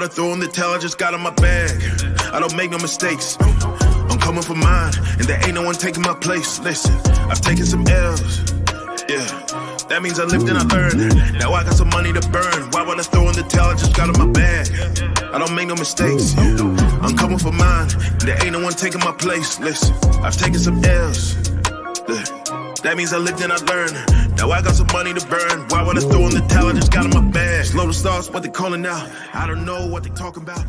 would I throw in the towel? I just got in my bag. I don't make no mistakes. I'm coming for mine, and there ain't no one taking my place. Listen, I've taken some L's. Yeah, that means I lived and I learned. Now I got some money to burn. Why would I throw in the towel? I just got in my bag. I don't make no mistakes. I'm coming for mine, and there ain't no one taking my place. Listen, I've taken some L's. That means I lived and I learned. Now I got some money to burn. Why would I throw in the towel? I just got in my bag. Slow the stars, what they calling out. I don't know what they talking about.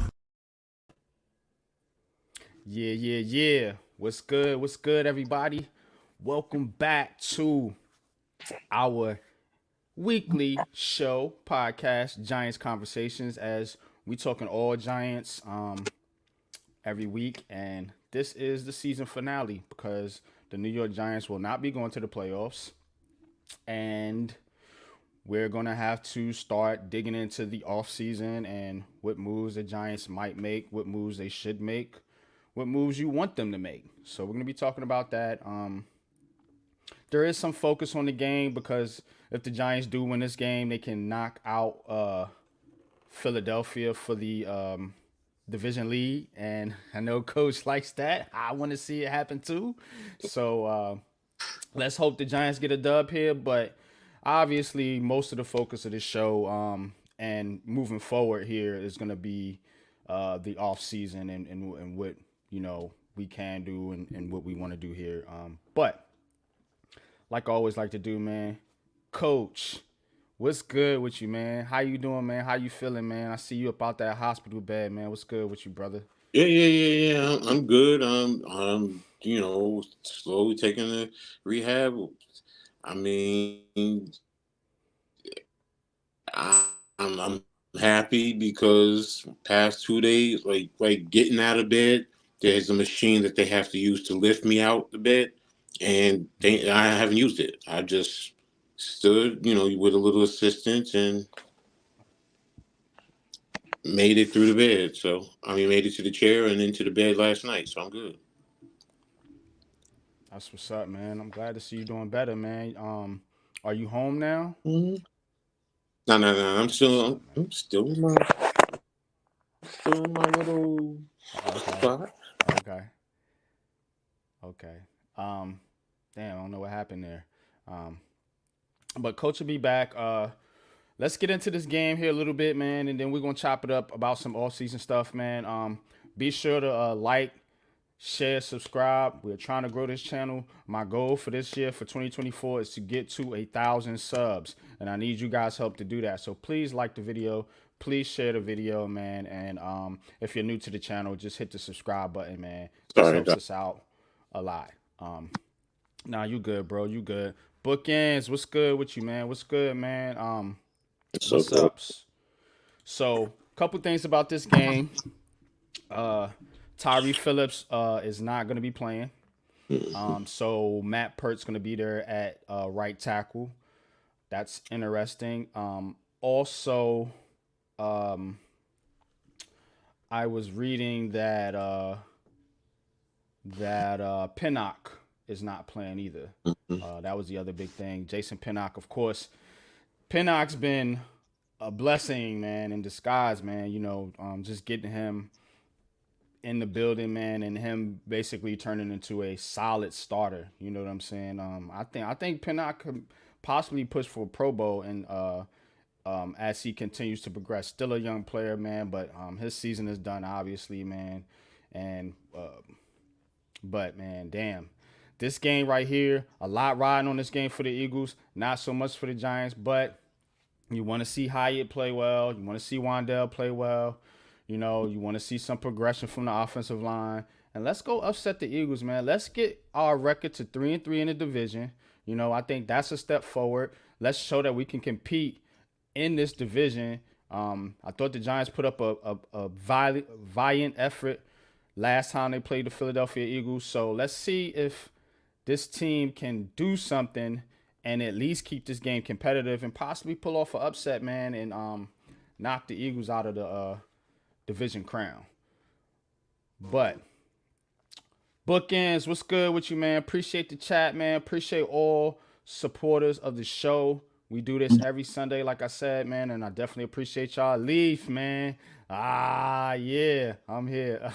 Yeah. What's good, everybody? Welcome back to our weekly show, podcast, Giants Conversations, as we talking all Giants every week. And this is the season finale because the New York Giants will not be going to the playoffs. And we're going to have to start digging into the offseason and what moves the Giants might make, what moves they should make, what moves you want them to make. So we're going to be talking about that. There is some focus on the game because if the Giants do win this game, they can knock out Philadelphia for the division lead. And I know Coach likes that. I want to see it happen too. So let's hope the Giants get a dub here. But obviously, most of the focus of this show and moving forward here is going to be the offseason and what, we can do and what we want to do here. But like I always like to do, man, Coach, what's good with you, man? How you doing, man? How you feeling, man? I see you up out that hospital bed, man. What's good with you, brother? Yeah. I'm good. Slowly taking the rehab. I mean, I'm happy because past 2 days, like getting out of bed, there's a machine that they have to use to lift me out the bed, and I haven't used it. I just stood, with a little assistance and made it through the bed. So, made it to the chair and into the bed last night. So I'm good. That's what's up, man. I'm glad to see you doing better, man. Are you home now? Mm-hmm. No. I'm still in my little spot. Okay. Damn, I don't know what happened there. But Coach will be back. Let's get into this game here a little bit, man, and then we're gonna chop it up about some off-season stuff, man. Be sure to like, share, subscribe. We're trying to grow this channel. My goal for this year, for 2024, is to get to 1,000 subs, and I need you guys' help to do that. So please like the video, please share the video, man, and if you're new to the channel, just hit the subscribe button, man. This helps us out a lot. Nah, you good, bro. You good. Bookends, what's good with you, man? What's good, man? What's up? So, couple things about this game. Tyree Phillips is not going to be playing. So Matt Peart's going to be there at right tackle. That's interesting. Also, I was reading that Pinnock is not playing either. That was the other big thing. Jason Pinnock, of course. Pinnock's been a blessing, man, in disguise, man. Just getting him in the building, man, and him basically turning into a solid starter. You know what I'm saying? I think Pinnock could possibly push for a Pro Bowl and as he continues to progress. Still a young player, man, but his season is done, obviously, man. And but man, damn. This game right here, a lot riding on this game for the Eagles, not so much for the Giants, but you want to see Hyatt play well. You want to see Wandell play well. You want to see some progression from the offensive line. And let's go upset the Eagles, man. Let's get our record to 3-3 in the division. I think that's a step forward. Let's show that we can compete in this division. I thought the Giants put up a valiant effort last time they played the Philadelphia Eagles. So let's see if this team can do something and at least keep this game competitive and possibly pull off an upset, man, and knock the Eagles out of the division crown. But Bookends, what's good with you, man? Appreciate the chat, man. Appreciate all supporters of the show. We do this every Sunday, like I said, man, and I definitely appreciate y'all. Leaf, man. Yeah, I'm here.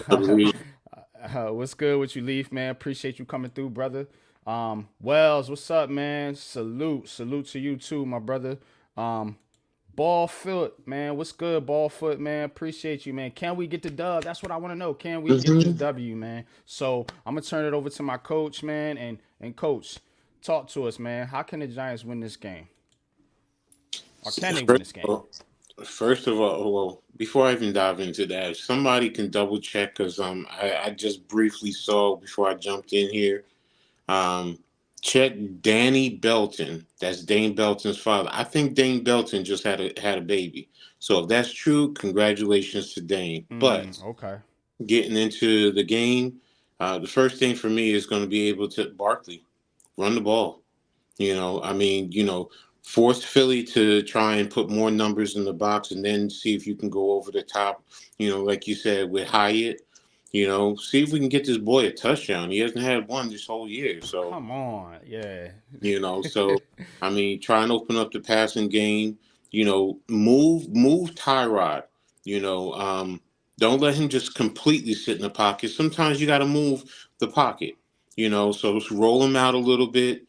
What's good with you, Leaf, man? Appreciate you coming through, brother. Wells, what's up, man? Salute to you too, my brother. Ball foot, man. What's good, ball foot, man? Appreciate you, man. Can we get the dub? That's what I want to know. Can we get this W, man? So I'm gonna turn it over to my coach, man, and coach, talk to us, man. How can the Giants win this game? Or can they win this game? First of all, well, before I even dive into that, if somebody can double check because I just briefly saw before I jumped in here. Um, check Danny Belton. That's Dane Belton's father. I think Dane Belton just had a baby. So if that's true, congratulations to Dane. But Okay. getting into the game, the first thing for me is going to be able to Barkley run the ball. Force Philly to try and put more numbers in the box and then see if you can go over the top, like you said, with Hyatt, see if we can get this boy a touchdown. He hasn't had one this whole year. So, Come on, yeah. try and open up the passing game, move Tyrod, don't let him just completely sit in the pocket. Sometimes you got to move the pocket, so just roll him out a little bit,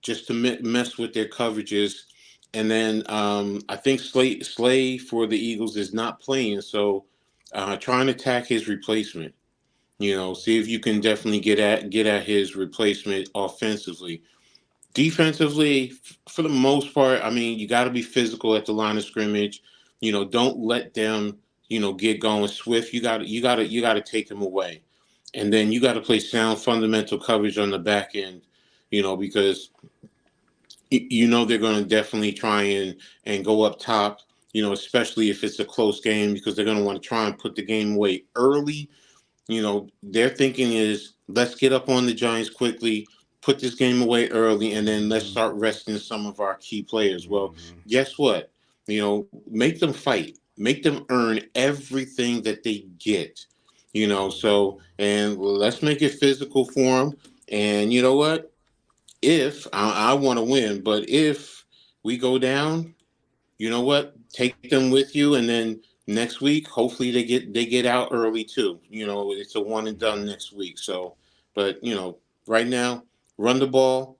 just to mess with their coverages. And then I think Slay for the Eagles is not playing, so try and attack his replacement. See if you can definitely get at his replacement offensively. Defensively, for the most part, you got to be physical at the line of scrimmage. Don't let them, get going. Swift, you got to take them away, and then you got to play sound fundamental coverage on the back end. Because they're going to definitely try and go up top. Especially if it's a close game, because they're going to want to try and put the game away early. Their thinking is, let's get up on the Giants quickly, put this game away early, and then let's start resting some of our key players. Well, guess what? Make them fight, make them earn everything that they get. And let's make it physical for them. And you know what? If I want to win, but if we go down, you know what? Take them with you, and then next week, hopefully they get out early too. It's a one and done next week. So, but right now, run the ball,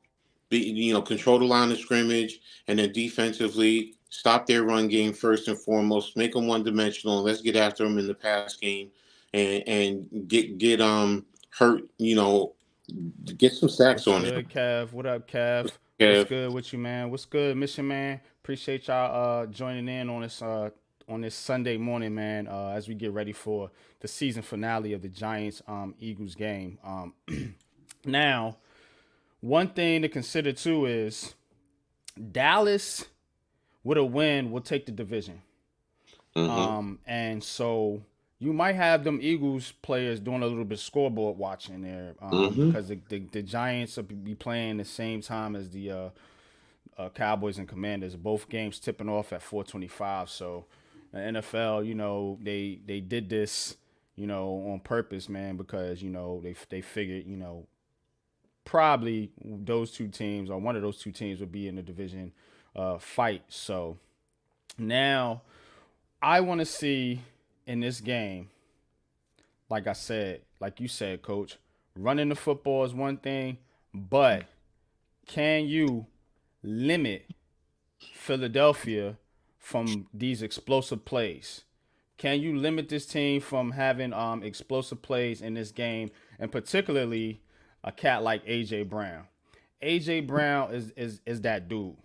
control the line of scrimmage, and then defensively stop their run game first and foremost. Make them one dimensional, and let's get after them in the pass game, and get hurt. Get some sacks What's on good, him. Kev? What up, Kev? What's Kev. good with you, man? What's good, Mission Man? Appreciate y'all joining in on this Sunday morning, man. As we get ready for the season finale of the Giants Eagles game. Now, one thing to consider too is Dallas with a win will take the division. And so you might have them Eagles players doing a little bit scoreboard watching there, because the Giants will be playing the same time as the Cowboys and Commanders. Both games tipping off at 4:25. So the NFL, they did this, on purpose, man, because they figured, probably those two teams or one of those two teams would be in the division fight. So now I want to see in this game, like you said, Coach, running the football is one thing, but can you limit Philadelphia from these explosive plays? Can you limit this team from having explosive plays in this game, and particularly a cat like AJ Brown? AJ Brown is that dude.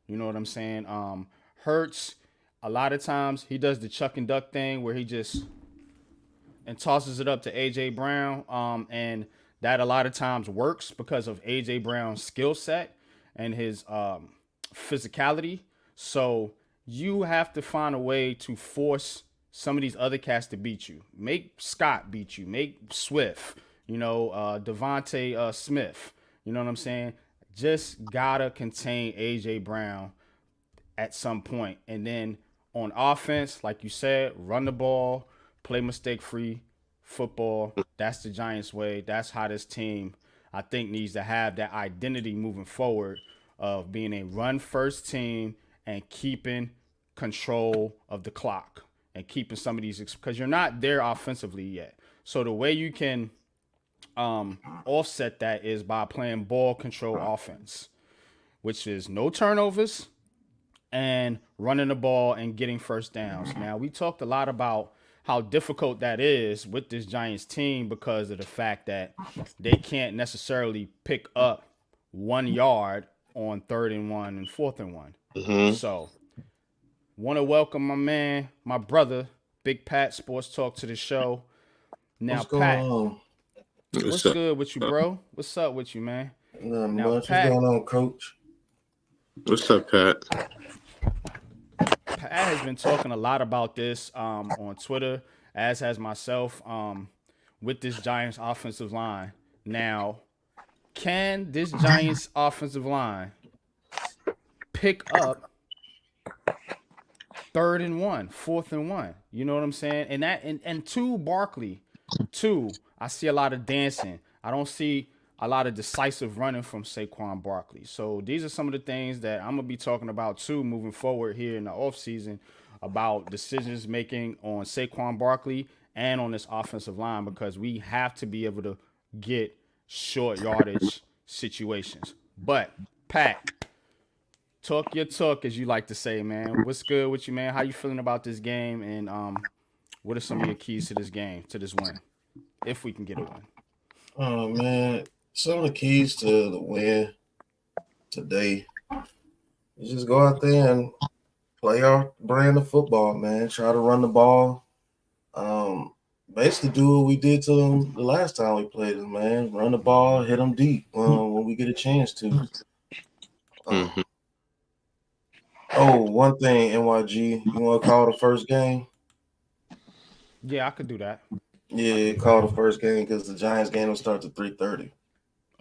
You know what I'm saying? Hurts, a lot of times he does the chuck and duck thing where he just and tosses it up to AJ Brown, and that a lot of times works because of AJ Brown's skill set and his physicality. So you have to find a way to force some of these other cats to beat you. Make Scott beat you. Make Swift. Devontae Smith. You know what I'm saying? Just gotta contain AJ Brown at some point. And then on offense, like you said, run the ball, play mistake-free football. That's the Giants' way. That's how this team, I think, needs to have that identity moving forward. of being a run first team and keeping control of the clock and keeping some of these because you're not there offensively yet. So the way you can offset that is by playing ball control offense, which is no turnovers and running the ball and getting first downs. Now, we talked a lot about how difficult that is with this Giants team because of the fact that they can't necessarily pick up 1 yard on 3rd and 1 and 4th and 1. Mm-hmm. So, want to welcome my man, my brother, Big Pat Sports Talk to the show. Now, What's going Pat, on? what's good with you, bro? What's up with you, man? Nothing Now, much. What's going on, Coach? What's up, Pat? Pat has been talking a lot about this on Twitter, as has myself, with this Giants offensive line. Now, can this Giants offensive line pick up 3rd and 1, 4th and 1? You know what I'm saying? And two, Barkley. Two, I see a lot of dancing. I don't see a lot of decisive running from Saquon Barkley. So these are some of the things that I'm gonna be talking about too moving forward here in the offseason about decisions making on Saquon Barkley and on this offensive line because we have to be able to get short yardage situations. But Pat, talk your talk as you like to say, man. What's good with you, man? How you feeling about this game and what are some of your keys to this game, to this win? If we can get a win. Oh man, some of the keys to the win today is just go out there and play our brand of football, man. Try to run the ball. Basically do what we did to them the last time we played them, man. Run the ball, hit them deep when we get a chance to. Mm-hmm. Oh, one thing, NYG, you want to call the first game? Yeah, I could do that. Yeah, call the first game because the Giants game will start at 3:30.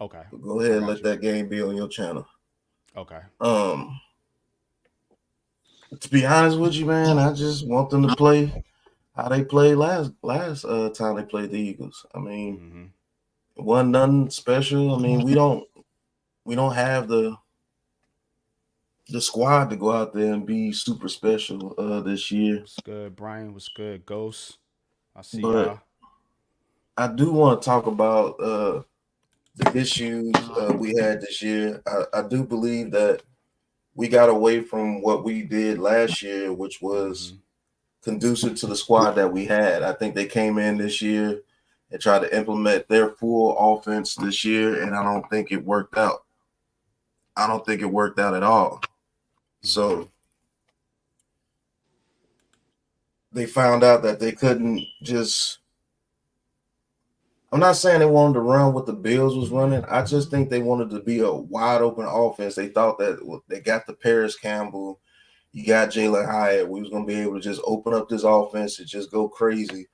Okay. Go ahead and Got let you. that game be on your channel. Okay. To be honest with you, man, I just want them to play how they played last time they played the Eagles. I mean, it wasn't nothing special. I mean, we don't have the squad to go out there and be super special this year. What's good, Brian? What's good, Ghost? I see But y'all. I do want to talk about the issues we had this year. I do believe that we got away from what we did last year, which was conducive to the squad that we had. I think they came in this year and tried to implement their full offense this year, and I don't think it worked out. I don't think it worked out at all. So they found out that they couldn't just. I'm not saying they wanted to run what the Bills was running. I just think they wanted to be a wide open offense. They thought that they got the Paris Campbell, you got Jalen Hyatt. We was gonna be able to just open up this offense and just go crazy,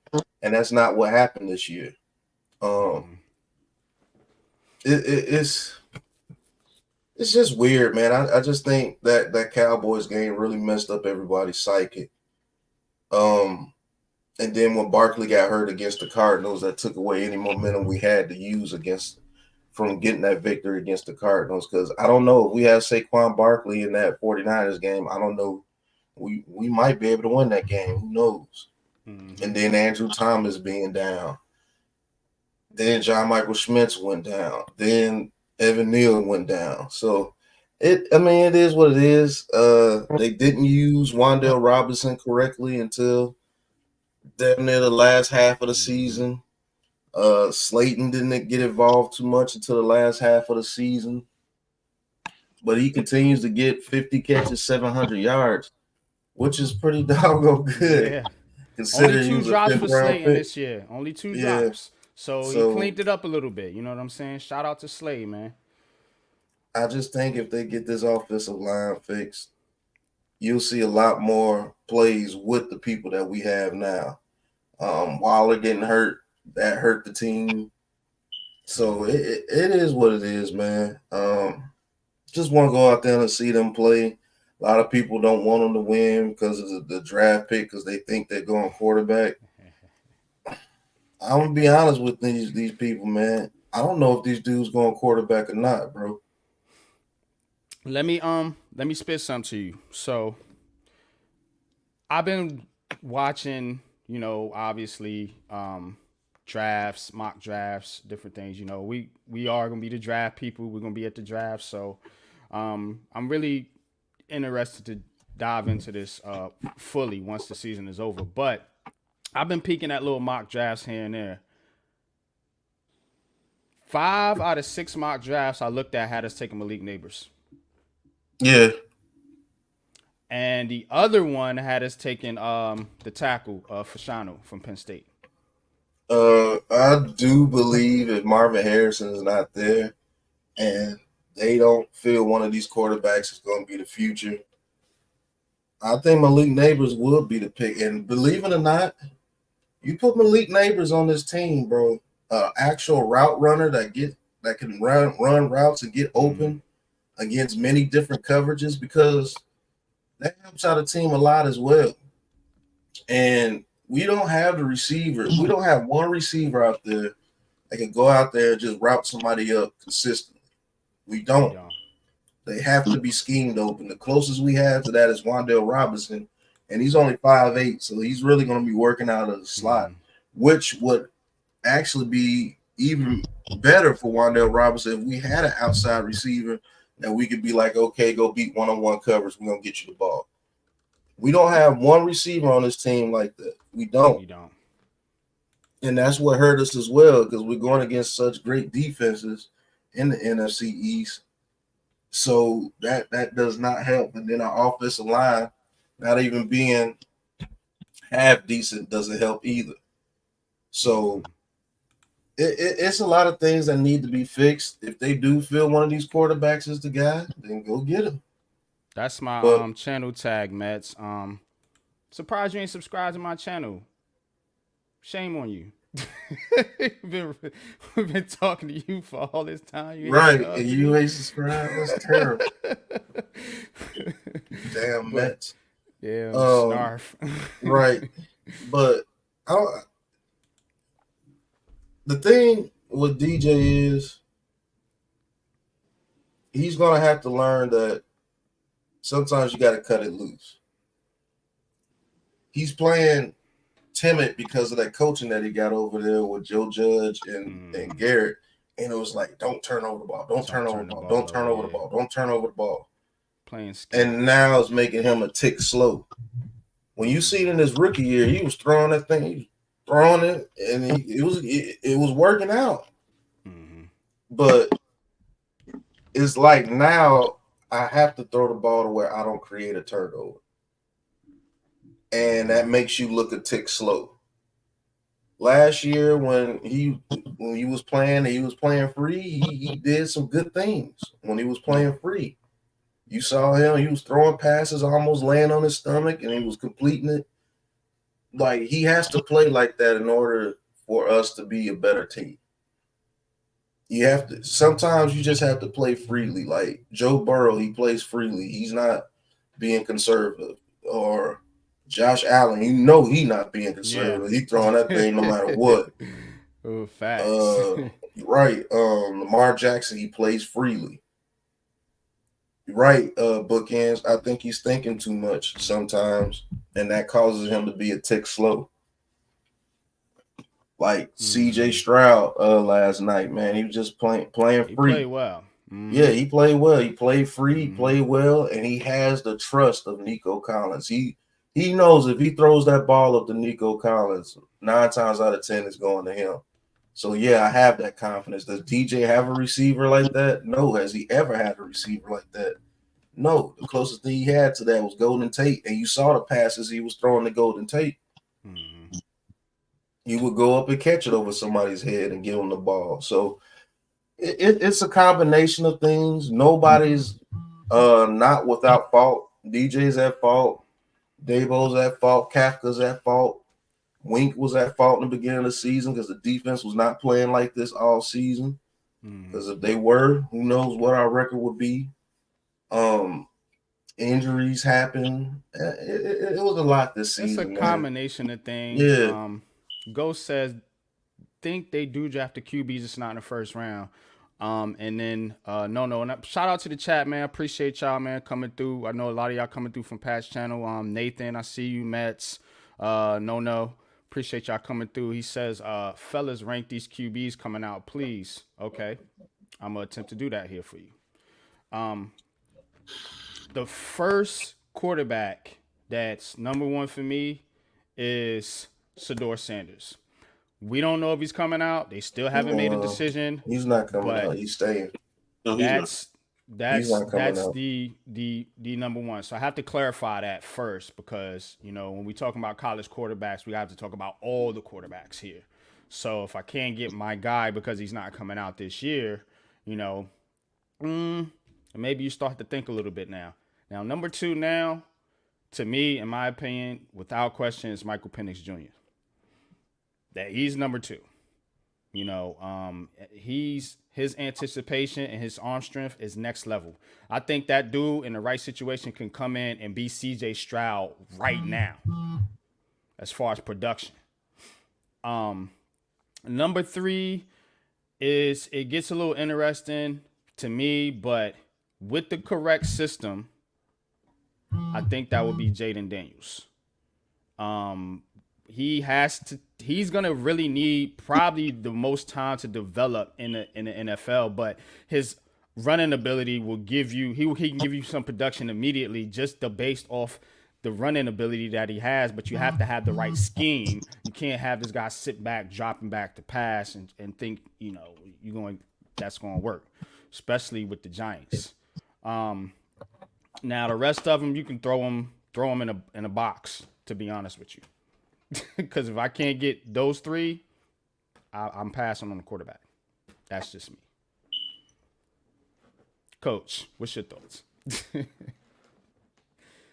and that's not what happened this year. It's just weird, man. I just think that Cowboys game really messed up everybody's psyche. And then when Barkley got hurt against the Cardinals, that took away any momentum we had to use from getting that victory against the Cardinals. Because I don't know if we have Saquon Barkley in that 49ers game. I don't know. We might be able to win that game. Who knows? And then Andrew Thomas being down. Then John Michael Schmitz went down. Then Evan Neal went down. So it is what it is. They didn't use Wan'Dale Robinson correctly until damn near the last half of the season. Slayton didn't get involved too much until the last half of the season. But he continues to get 50 catches, 700 yards, which is pretty doggone good. Yeah. Considering Only he two was a drops for fifth-round Slayton pick. this year. Only two Yeah. drops. So he cleaned it up a little bit. You know what I'm saying? Shout out to Slay, man. I just think if they get this offensive line fixed, you'll see a lot more plays with the people that we have now. Waller getting hurt, that hurt the team. So it is what it is, man. Just want to go out there and see them play. A lot of people don't want them to win because of the draft pick because they think they're going quarterback. I'm gonna be honest with these people, man. I don't know if these dudes going quarterback or not, bro. let me spit some to you. So I've been watching, obviously, drafts, mock drafts, different things. We are gonna be the draft people. We're gonna be at the draft. So I'm really interested to dive into this fully once the season is over. But I've been peeking at little mock drafts here and there. 5 out of 6 mock drafts I looked at had us taking Malik Neighbors. Yeah. And the other one had us taking the tackle, Fashanu from Penn State. I do believe if Marvin Harrison is not there and they don't feel one of these quarterbacks is going to be the future, I think Malik Neighbors will be the pick. And believe it or not, you put Malik Neighbors on this team, bro. Actual route runner that can run routes and get open against many different coverages, because that helps out a team a lot as well. And we don't have the receiver. We don't have one receiver out there that can go out there and just route somebody up consistently. We don't. Yeah. They have to be schemed open. The closest we have to that is Wan'Dale Robinson, and he's only 5'8", so he's really going to be working out of the slot, which would actually be even better for Wan'Dale Robinson if we had an outside receiver that we could be like, okay, go beat one-on-one coverage. We're going to get you the ball. We don't have one receiver on this team like that. We don't. We don't. And that's what hurt us as well, because we're going against such great defenses in the NFC East. So that does not help. And then our offensive line, not even being half decent, doesn't help either. So it's a lot of things that need to be fixed. If they do feel one of these quarterbacks is the guy, then go get him. That's my channel tag, Mets. Surprised you ain't subscribed to my channel. Shame on you. We've been talking to you for all this time. Right, and you ain't subscribed. That's terrible. Damn Mets. Yeah, snarf. Right, but the thing with DJ is he's gonna have to learn that sometimes you got to cut it loose. He's playing timid because of that coaching that he got over there with Joe Judge and Garrett. And it was like, don't turn over the ball. Don't turn over the ball. Don't turn over the ball. Don't turn over the ball. Playing scared. And now it's making him a tick slow. When you see it in his rookie year, he was throwing that thing. He was throwing it, and it was working out. Mm-hmm. But it's like now I have to throw the ball to where I don't create a turnover. And that makes you look a tick slow. Last year when he was playing free, he did some good things when he was playing free. You saw him, he was throwing passes, almost laying on his stomach, and he was completing it. Like, he has to play like that in order for us to be a better team. Sometimes you just have to play freely. Like Joe Burrow, he plays freely. He's not being conservative. Or Josh Allen, you know he not being conservative. Yeah. He throwing that thing no matter what. Oh, facts. Right. Lamar Jackson, he plays freely. Right, Bookends. I think he's thinking too much sometimes, and that causes him to be a tick slow. Like CJ Stroud last night, man. He was just playing free. He played well. Mm-hmm. Yeah, he played well. He played free, played well, and he has the trust of Nico Collins. He knows if he throws that ball up to Nico Collins, 9 times out of 10 it's going to him. So, yeah, I have that confidence. Does DJ have a receiver like that? No. Has he ever had a receiver like that? No. The closest thing he had to that was Golden Tate, and you saw the passes he was throwing to Golden Tate. Mm-hmm. He would go up and catch it over somebody's head and give him the ball. So, it's a combination of things. Nobody's not without fault. DJ's at fault. Dabo's at fault. Kafka's at fault. Wink was at fault in the beginning of the season because the defense was not playing like this all season. Because if they were, who knows what our record would be. Injuries happen. It was a lot this season. It's a combination of things. Yeah. Ghost says, think they do draft the QB, just not in the first round. And then no, and shout out to the chat, man. Appreciate y'all, man, coming through. I know a lot of y'all coming through from Pat's channel. Nathan, I see you, Mets. No. Appreciate y'all coming through. He says, fellas, rank these QBs coming out, please. Okay. I'm gonna attempt to do that here for you. The first quarterback that's number one for me is Shedeur Sanders. We don't know if he's coming out. They still haven't made a decision. He's not coming out. He's staying. No, he's not. That's the number one. So I have to clarify that first because, you know, when we talk about college quarterbacks, we have to talk about all the quarterbacks here. So if I can't get my guy because he's not coming out this year, you know, maybe you start to think a little bit now. Now, number two now, to me, in my opinion, without question, is Michael Penix Jr. That he's number two. You know, his anticipation and his arm strength is next level. I think that dude in the right situation can come in and be CJ Stroud right now as far as production. Number three is it gets a little interesting to me, but with the correct system, I think that would be Jaden Daniels. He's gonna really need probably the most time to develop in the NFL, but his running ability will give you he can give you some production immediately just based off the running ability that he has, but you have to have the right scheme. You can't have this guy sit back, dropping back to pass and think, you know, that's going to work, especially with the Giants. Now the rest of them, you can throw them in a box, to be honest with you. Because if I can't get those three, I'm passing on the quarterback. That's just me. Coach, what's your thoughts?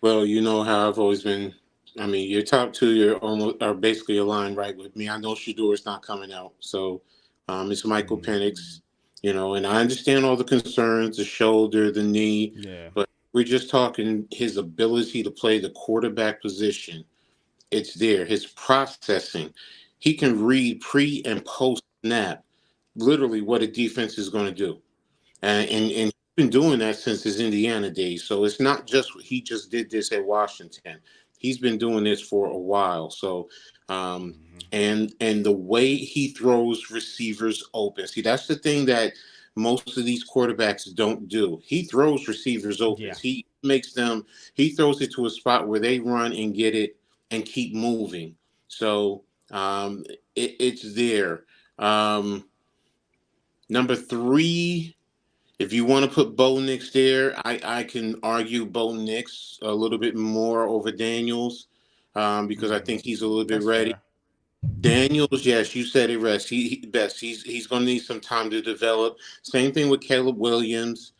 Well, you know how I've always been. I mean, your top two are basically aligned right with me. I know Shedeur is not coming out, so it's Michael Penix. You know, and I understand all the concerns, the shoulder, the knee. Yeah. But we're just talking his ability to play the quarterback position. It's there. His processing. He can read pre and post snap, literally what a defense is going to do. And he's been doing that since his Indiana days. So it's not just he just did this at Washington. He's been doing this for a while. So and the way he throws receivers open. See, that's the thing that most of these quarterbacks don't do. He throws receivers open. Yeah. He throws it to a spot where they run and get it and keep moving. So it's there. Number three, if you want to put Bo Nix there, I can argue Bo Nix a little bit more over Daniels because I think he's a little bit ready. Fair. Daniels, yes, you said it best. He's going to need some time to develop. Same thing with Caleb Williams.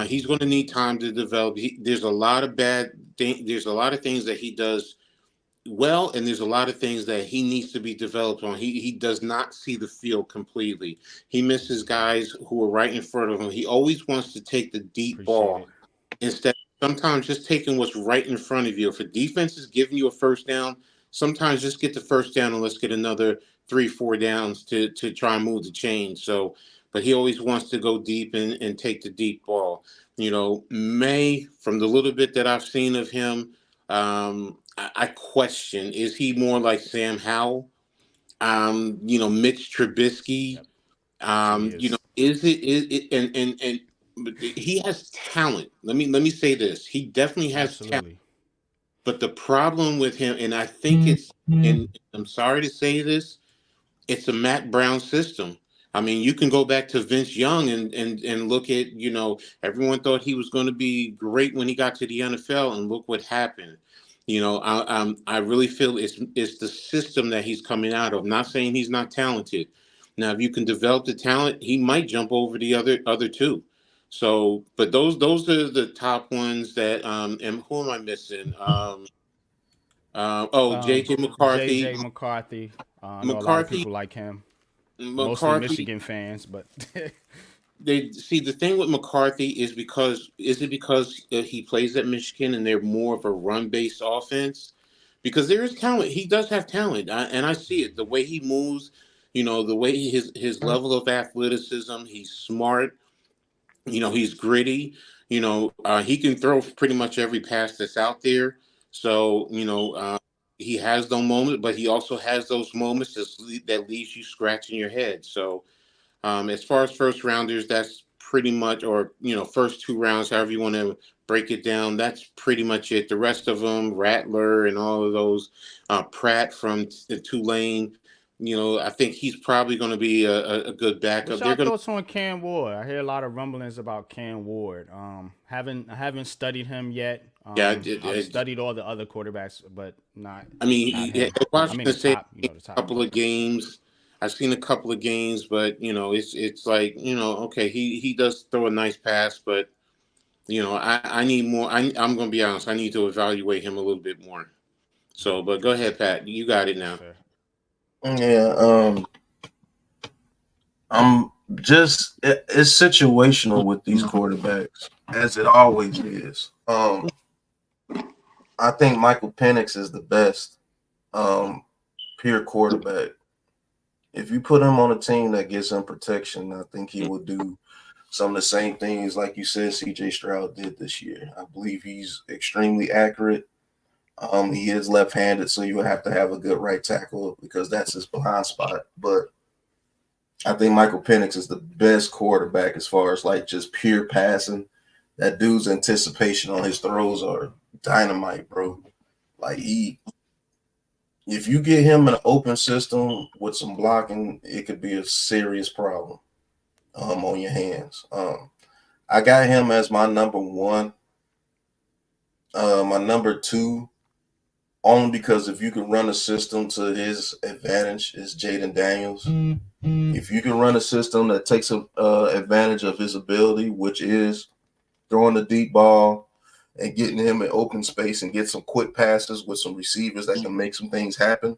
He's going to need time to develop. There's a lot of there's a lot of things that he does well, and there's a lot of things that he needs to be developed on. He does not see the field completely. He misses guys who are right in front of him. He always wants to take the deep ball instead of sometimes just taking what's right in front of you. If a defense is giving you a first down, sometimes just get the first down and let's get another 3-4 downs to try and move the chain. So, but he always wants to go deep and take the deep ball. You know, May, from the little bit that I've seen of him, I question, is he more like Sam Howell? You know, Mitch Trubisky. You know, is it and he has talent. Let me say this. He definitely has talent. But the problem with him, and I think it's, and I'm sorry to say this, it's a Matt Brown system. I mean, you can go back to Vince Young and look at, you know, everyone thought he was going to be great when he got to the NFL, and look what happened. You know, I really feel it's the system that he's coming out of. I'm not saying he's not talented. Now, if you can develop the talent, he might jump over the other two. So, but those are the top ones that. And who am I missing? JJ McCarthy. JJ McCarthy. I know a lot of people like him. Mostly Michigan fans, but they see the thing with McCarthy is because he plays at Michigan and they're more of a run-based offense? Because there is talent. He does have talent, and I see it. The way he moves, The way his level of athleticism, he's smart. He's gritty. He can throw pretty much every pass that's out there. So he has those moments, but he also has those moments that leaves you scratching your head. So as far as first rounders, that's pretty much, or first two rounds, however you want to break it down. That's pretty much it. The rest of them, Rattler and all of those, Pratt from the Tulane. I think he's probably going to be a good What's backup. y'all They're going to. thoughts on Cam Ward? I hear a lot of rumblings about Cam Ward. I haven't studied him yet. Yeah, I've studied all the other quarterbacks, but not I mean, not him. I I watched mean the the same top, a the top couple ones. of games. I've seen a couple of games, but it's like okay, he does throw a nice pass, but I need more. I'm going to be honest. I need to evaluate him a little bit more. So, but go ahead, Pat. You got it That's now. fair. Yeah, I'm just it's situational with these quarterbacks, as it always is. I think Michael Penix is the best pure quarterback. If you put him on a team that gives him protection, I think he will do some of the same things like you said CJ Stroud did this year. I believe he's extremely accurate. He is left-handed, so you would have to have a good right tackle because that's his blind spot. But I think Michael Penix is the best quarterback as far as like just pure passing. That dude's anticipation on his throws are dynamite, bro. Like if you get him in an open system with some blocking, it could be a serious problem on your hands. I got him as my number one. My number two, only because if you can run a system to his advantage, is Jaden Daniels. If you can run a system that takes advantage of his ability, which is throwing the deep ball and getting him in open space and get some quick passes with some receivers that can make some things happen,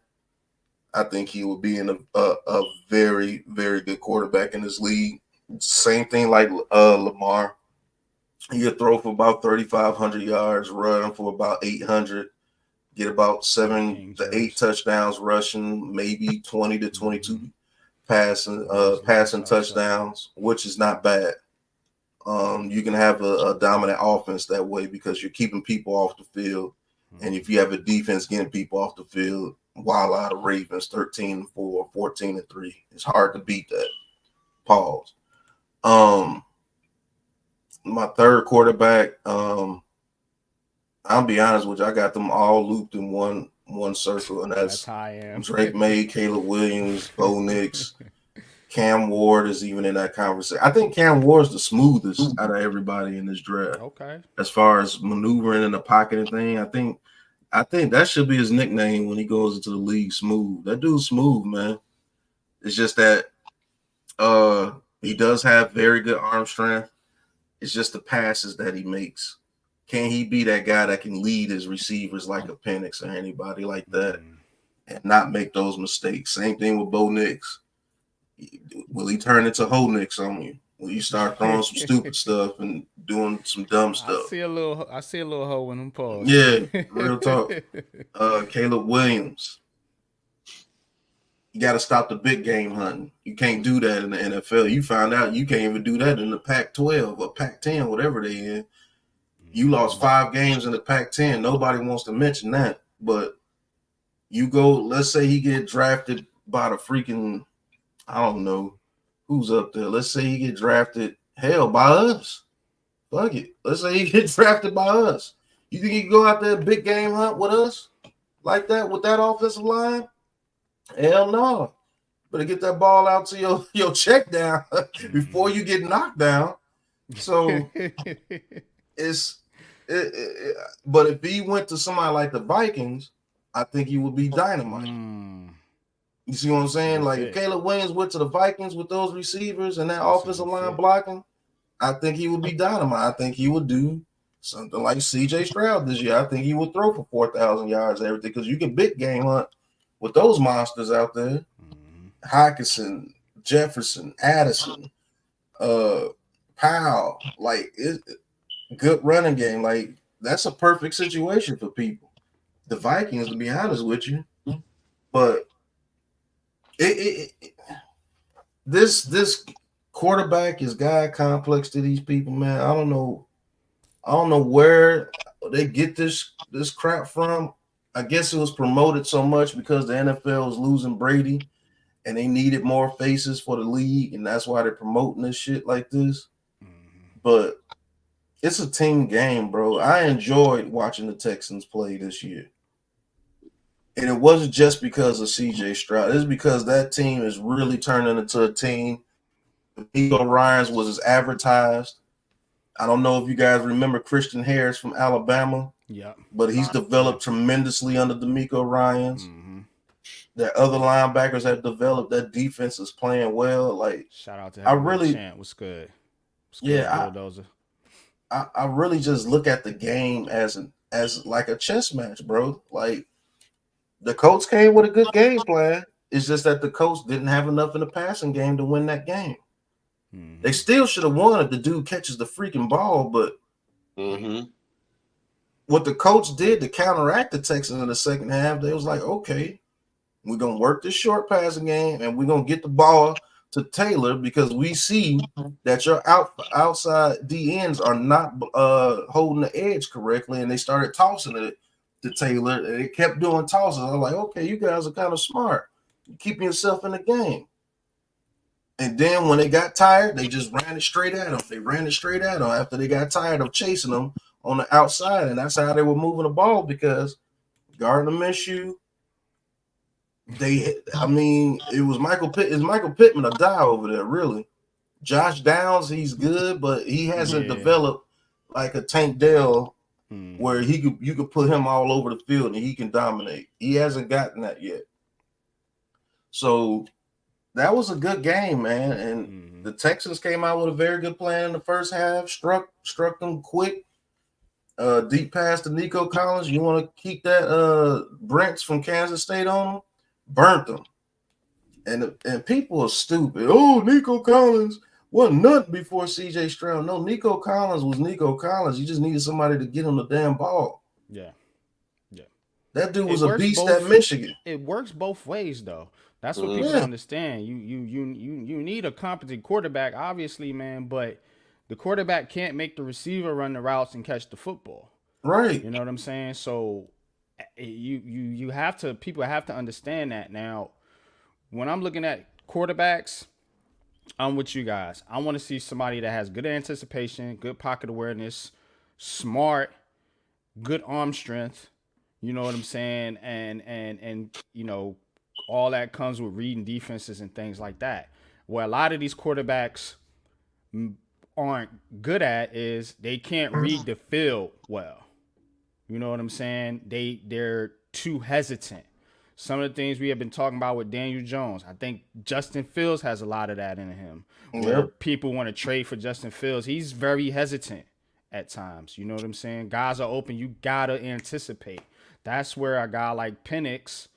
I think he will be in a very, very good quarterback in this league. Same thing like Lamar. He'll throw for about 3,500 yards, run for about 800, get about 7 to 8 touchdowns rushing, maybe 20 to 22 passing touchdowns, which is not bad. You can have a dominant offense that way because you're keeping people off the field. And if you have a defense getting people off the field, while out of Ravens 13-4, 14-3, it's hard to beat that. Pause. My third quarterback, I'll be honest with you, I got them all looped in one circle, and that's how I am. Drake May, Caleb Williams, Bo Nix. Cam Ward is even in that conversation. I think Cam Ward's the smoothest out of everybody in this draft. Okay. As far as maneuvering in the pocket and thing, I think that should be his nickname when he goes into the league. Smooth. That dude's smooth, man. It's just that he does have very good arm strength. It's just the passes that he makes. Can he be that guy that can lead his receivers like a Penix or anybody like that and not make those mistakes? Same thing with Bo Nix. Will he turn into Ho Nix on you? Will you start throwing some stupid stuff and doing some dumb stuff? I see a little hole in them paws. Yeah, real talk. Caleb Williams. You got to stop the big game hunting. You can't do that in the NFL. You found out you can't even do that in the Pac-12 or Pac-10, whatever they in. You lost 5 games in the Pac-10. Nobody wants to mention that. But you go, let's say he get drafted by the freaking, I don't know who's up there. Let's say he get drafted, hell, by us. Fuck it. Let's say he get drafted by us. You think he can go out there big game hunt with us like that with that offensive line? Hell no. Better get that ball out to your check down before you get knocked down. So but if he went to somebody like the Vikings, I think he would be dynamite. You see what I'm saying? Like if Caleb Williams went to the Vikings with those receivers and that offensive line blocking, I think he would be dynamite. I think he would do something like CJ Stroud this year. I think he would throw for 4,000 yards and everything because you can big game hunt with those monsters out there. Hockenson, Jefferson, Addison, Powell, like good running game. Like that's a perfect situation for people. The Vikings, to be honest with you, but this quarterback is guy complex to these people, man. I don't know. I don't know where they get this crap from. I guess it was promoted so much because the NFL was losing Brady and they needed more faces for the league, and that's why they're promoting this shit like this. But it's a team game, bro. I enjoyed watching the Texans play this year. And it wasn't just because of CJ Stroud. It's because that team is really turning into a team. Nico Ryans was as advertised. I don't know if you guys remember Christian Harris from Alabama. Yeah. But he's developed tremendously under D'Amico Ryans. Their other linebackers have developed. That defense is playing well. Like, shout out to Heavyweight Champ. What's good? Bulldozer. I really just look at the game as like a chess match, bro. Like, the coach came with a good game plan. It's just that the coach didn't have enough in the passing game to win that game. They still should have won if the dude catches the freaking ball, but what the coach did to counteract the Texans in the second half, they was like, okay, we're going to work this short passing game and we're going to get the ball to Taylor because we see that your outside DNs are not holding the edge correctly, and they started tossing it to Taylor, and they kept doing tosses. I'm like, okay, you guys are kind of smart. You're keeping yourself in the game. And then when they got tired, they just ran it straight at them. They ran it straight at them after they got tired of chasing them on the outside, and that's how they were moving the ball because Gardner Minshew, it was Michael Pittman or die over there, really. Josh Downs, he's good, but he hasn't developed like a Tank Dell where you could put him all over the field and he can dominate. He hasn't gotten that yet. So that was a good game, man. And the Texans came out with a very good plan in the first half, struck them quick. Deep pass to Nico Collins. You want to keep that Brents from Kansas State on him? Burnt them. And people are stupid. Oh, Nico Collins wasn't nothing before CJ Stroud. No, Nico Collins was Nico Collins. You just needed somebody to get him the damn ball. Yeah. That dude was a beast at Michigan. It works both ways, though. That's what people understand. You need a competent quarterback, obviously, man, but the quarterback can't make the receiver run the routes and catch the football. Right. You know what I'm saying? So people have to understand that. Now, when I'm looking at quarterbacks, I'm with you guys. I want to see somebody that has good anticipation, good pocket awareness, smart, good arm strength. You know what I'm saying? And you know, all that comes with reading defenses and things like that. Where a lot of these quarterbacks aren't good at is they can't read the field well. You know what I'm saying? They're too hesitant. Some of the things we have been talking about with Daniel Jones, I think Justin Fields has a lot of that in him. Where people want to trade for Justin Fields, he's very hesitant at times. You know what I'm saying? Guys are open. You got to anticipate. That's where a guy like Penix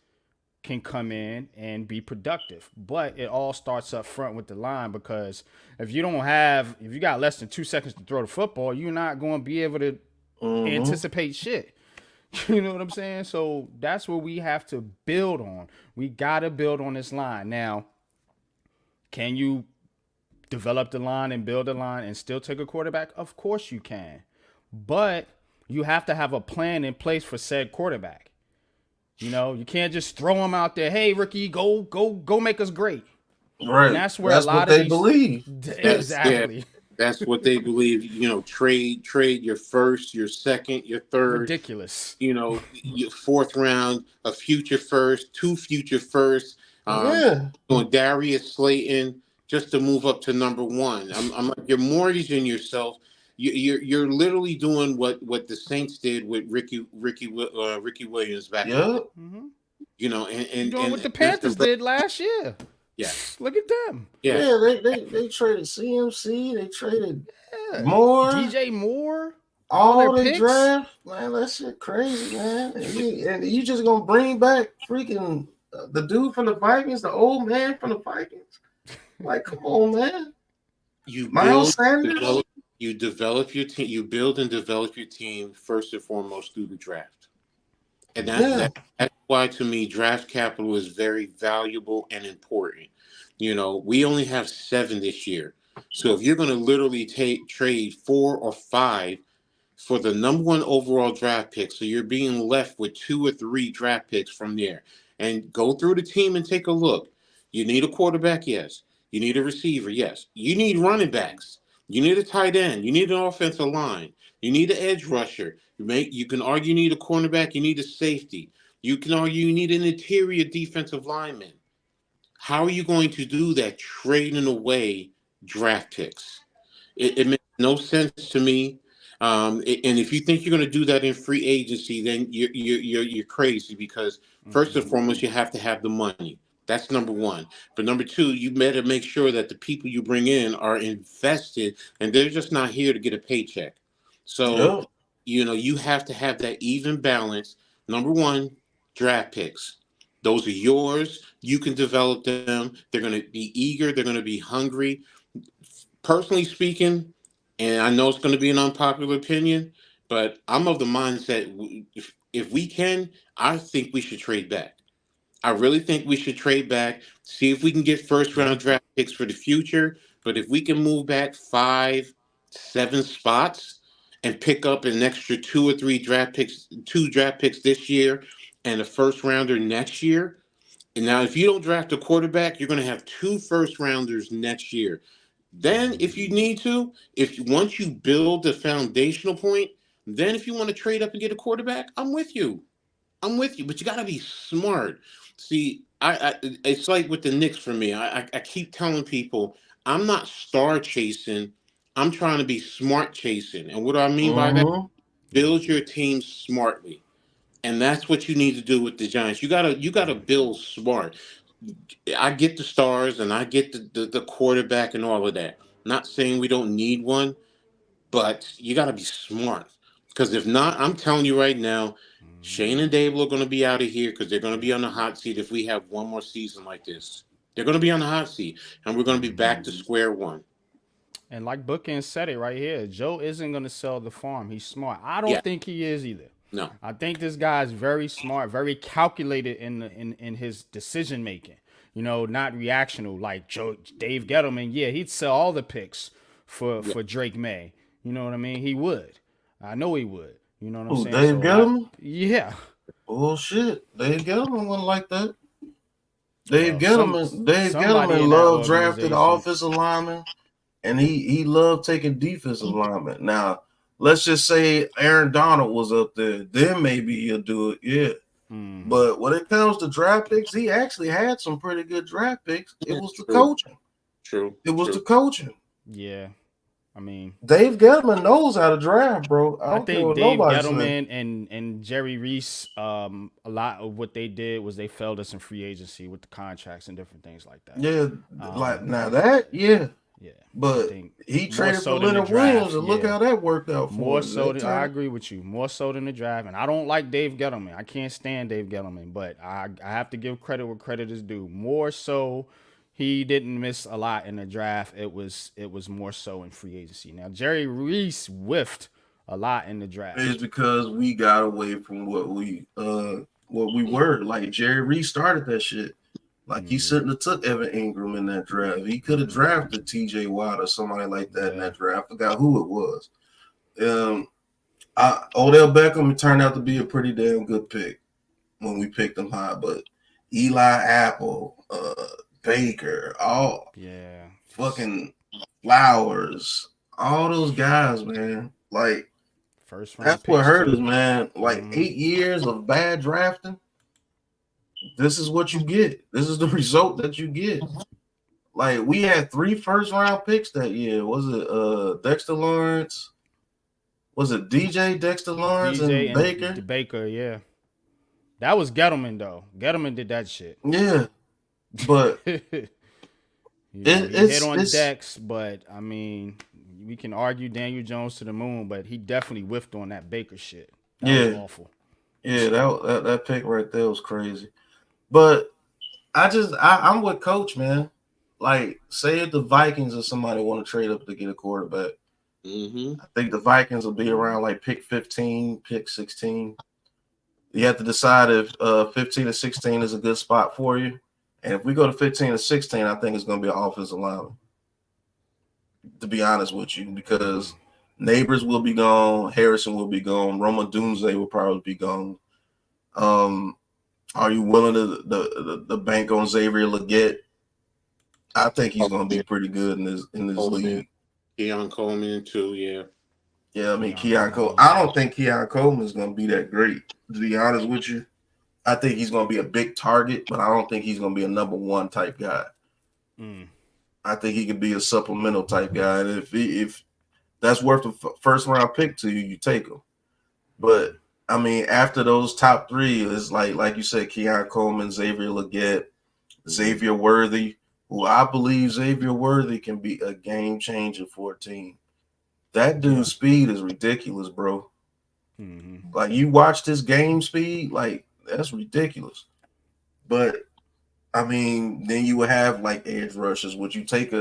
can come in and be productive. But it all starts up front with the line, because if you got less than 2 seconds to throw the football, you're not going to be able to anticipate shit. You know what I'm saying? So that's what we have to build on. We got to build on this line. Now, can you develop the line and build the line and still take a quarterback? Of course you can. But you have to have a plan in place for said quarterback. You know, you can't just throw him out there. Hey, rookie, go make us great. Right. And that's where a lot of these believe. Exactly. That's what they believe. You know, trade your first, your second, your third. Ridiculous. You know, your fourth round, a future first, 2 future firsts. Doing Darius Slayton just to move up to number 1. I'm like, you're mortgaging yourself. You're literally doing what the Saints did with Ricky Williams back. Yeah. You know, and doing what the Panthers did last year. Yeah. Look at them. Yeah. They traded CMC. They traded Moore. DJ Moore. All they draft. Man, that shit crazy, man. And you just going to bring back freaking the dude from the Vikings, the old man from the Vikings? Like, come on, man. Miles Sanders? You develop your team. You build and develop your team first and foremost through the draft. And why to me draft capital is very valuable and important. We only have 7 this year. So if you're going to literally trade 4 or 5 for the number one overall draft pick, so you're being left with 2 or 3 draft picks from there, and go through the team and take a look. You need a quarterback, yes. You need a receiver, yes. You need running backs. You need a tight end. You need an offensive line. You need an edge rusher. You can argue you need a cornerback. You need a safety. You can argue you need an interior defensive lineman. How are you going to do that trading away draft picks? It makes no sense to me. And if you think you're going to do that in free agency, then you're crazy, because first and foremost, you have to have the money. That's number one. But number two, you better make sure that the people you bring in are invested, and they're just not here to get a paycheck. So, Yeah. you have to have that even balance. Number one, draft picks. Those are yours. You can develop them. They're going to be eager. They're going to be hungry. Personally speaking, and I know it's going to be an unpopular opinion, but I'm of the mindset, if we can, I think we should trade back. I really think we should trade back, see if we can get first Yeah. round draft picks for the future. But if we can move back 5, 7 spots and pick up an extra 2 or 3 draft picks this year, and a first rounder next year. And now, if you don't draft a quarterback, you're going to have 2 first rounders next year. Then, if you need to, if once you build the foundational point, then if you want to trade up and get a quarterback, I'm with you. I'm with you, but you got to be smart. See, it's like with the Knicks for me. I keep telling people I'm not star chasing. I'm trying to be smart chasing. And what do I mean by that? Mm-hmm. Build your team smartly. And that's what you need to do with the Giants. You gotta build smart. I get the stars and I get the quarterback and all of that. Not saying we don't need one, but you got to be smart. Because if not, I'm telling you right now, Shane and Dable are going to be out of here, because they're going to be on the hot seat if we have one more season like this. They're going to be on the hot seat, and we're going to be back to square one. And like Bookend said it right here, Joe isn't going to sell the farm. He's smart. I Yeah, don't think he is either. no, I think this guy is very smart, very calculated in his decision making. Not reactional like Dave Gettleman. Yeah, he'd sell all the picks for yeah, for Drake May. You know what I mean? He would. I know he would. You know what I'm Oh, saying? Dave So Gettleman? yeah. Bullshit. Dave Gettleman wasn't like that. Dave Well, Gettleman, Dave somebody Gettleman in that loved drafting organization. offensive linemen, and he loved taking defensive linemen. Now, let's just say Aaron Donald was up there, then maybe he'll do it. Yeah. Hmm. But when it comes to draft picks, he actually had some pretty good draft picks. It was the true, coaching. true, It was true. the coaching. Yeah. I mean, Dave Gettleman knows how to draft, bro. I I don't care think what Dave nobody says. Gettleman and Jerry Reese, a lot of what they did was they failed us in free agency with the contracts and different things like that. Yeah, like Um, now that, yeah. yeah, I But think he more traded for so than the Leonard Williams, draft. and look Yeah, how that worked out for more him. so That than I turned. agree with you. More so than the draft, and I don't like Dave Gettleman. I can't stand Dave Gettleman, but I have to give credit where credit is due. More so, he didn't miss a lot in the draft. It was more so in free agency. Now Jerry Reese whiffed a lot in the It's draft. because we got away from what we were. Like Jerry Reese started that shit. Like he shouldn't have took Evan Ingram in that draft. He could have drafted T.J. Watt or somebody like that in Yeah. that draft. I forgot who it was. Odell Beckham turned out to be a pretty damn good pick when we picked him high, but Eli Apple, Baker, all Yeah. fucking Flowers, all those guys, man. Like First that's round what picks hurt us, too. man. Like Mm-hmm. 8 years of bad drafting. This is what you get. This is the result that you get. Like we had 3 first-round picks that year. Was it Dexter Lawrence? Was it DJ Dexter Lawrence DJ and and Baker? Baker, yeah. That was Gettleman though. Gettleman did that shit. Yeah, but He hit on it's Dex, but I mean, we can argue Daniel Jones to the moon, but he definitely whiffed on that Baker shit. That was yeah, awful. yeah. That pick right there was crazy. But I'm with Coach, man. Like, say if the Vikings or somebody want to trade up to get a quarterback, Mm-hmm. I think the Vikings will be around like pick 15, pick 16. You have to decide if 15 to 16 is a good spot for you. And if we go to 15 to 16, I think it's going to be an offensive lineman, to be honest with you, because Neighbors will be gone, Harrison will be gone, Roma Dunze will probably be gone. Are you willing to the bank on Xavier Leggett? I think he's going to be pretty good in this league. Keon Coleman too, yeah. Yeah, I mean Keon Coleman. I don't think Keon Coleman is going to be that great, to be honest with you. I think he's going to be a big target, but I don't think he's going to be a number one type guy. I think he could be a supplemental type guy, and if that's worth a first round pick to you, you take him. But I mean, after those top three, it's like you said, Keon Coleman, Xavier Leggett, Xavier Worthy, who I believe Xavier Worthy can be a game changer for a team. That dude's speed is ridiculous, bro. Like you watch this game speed, like that's ridiculous. But I mean, then you would have like edge rushers. Would you take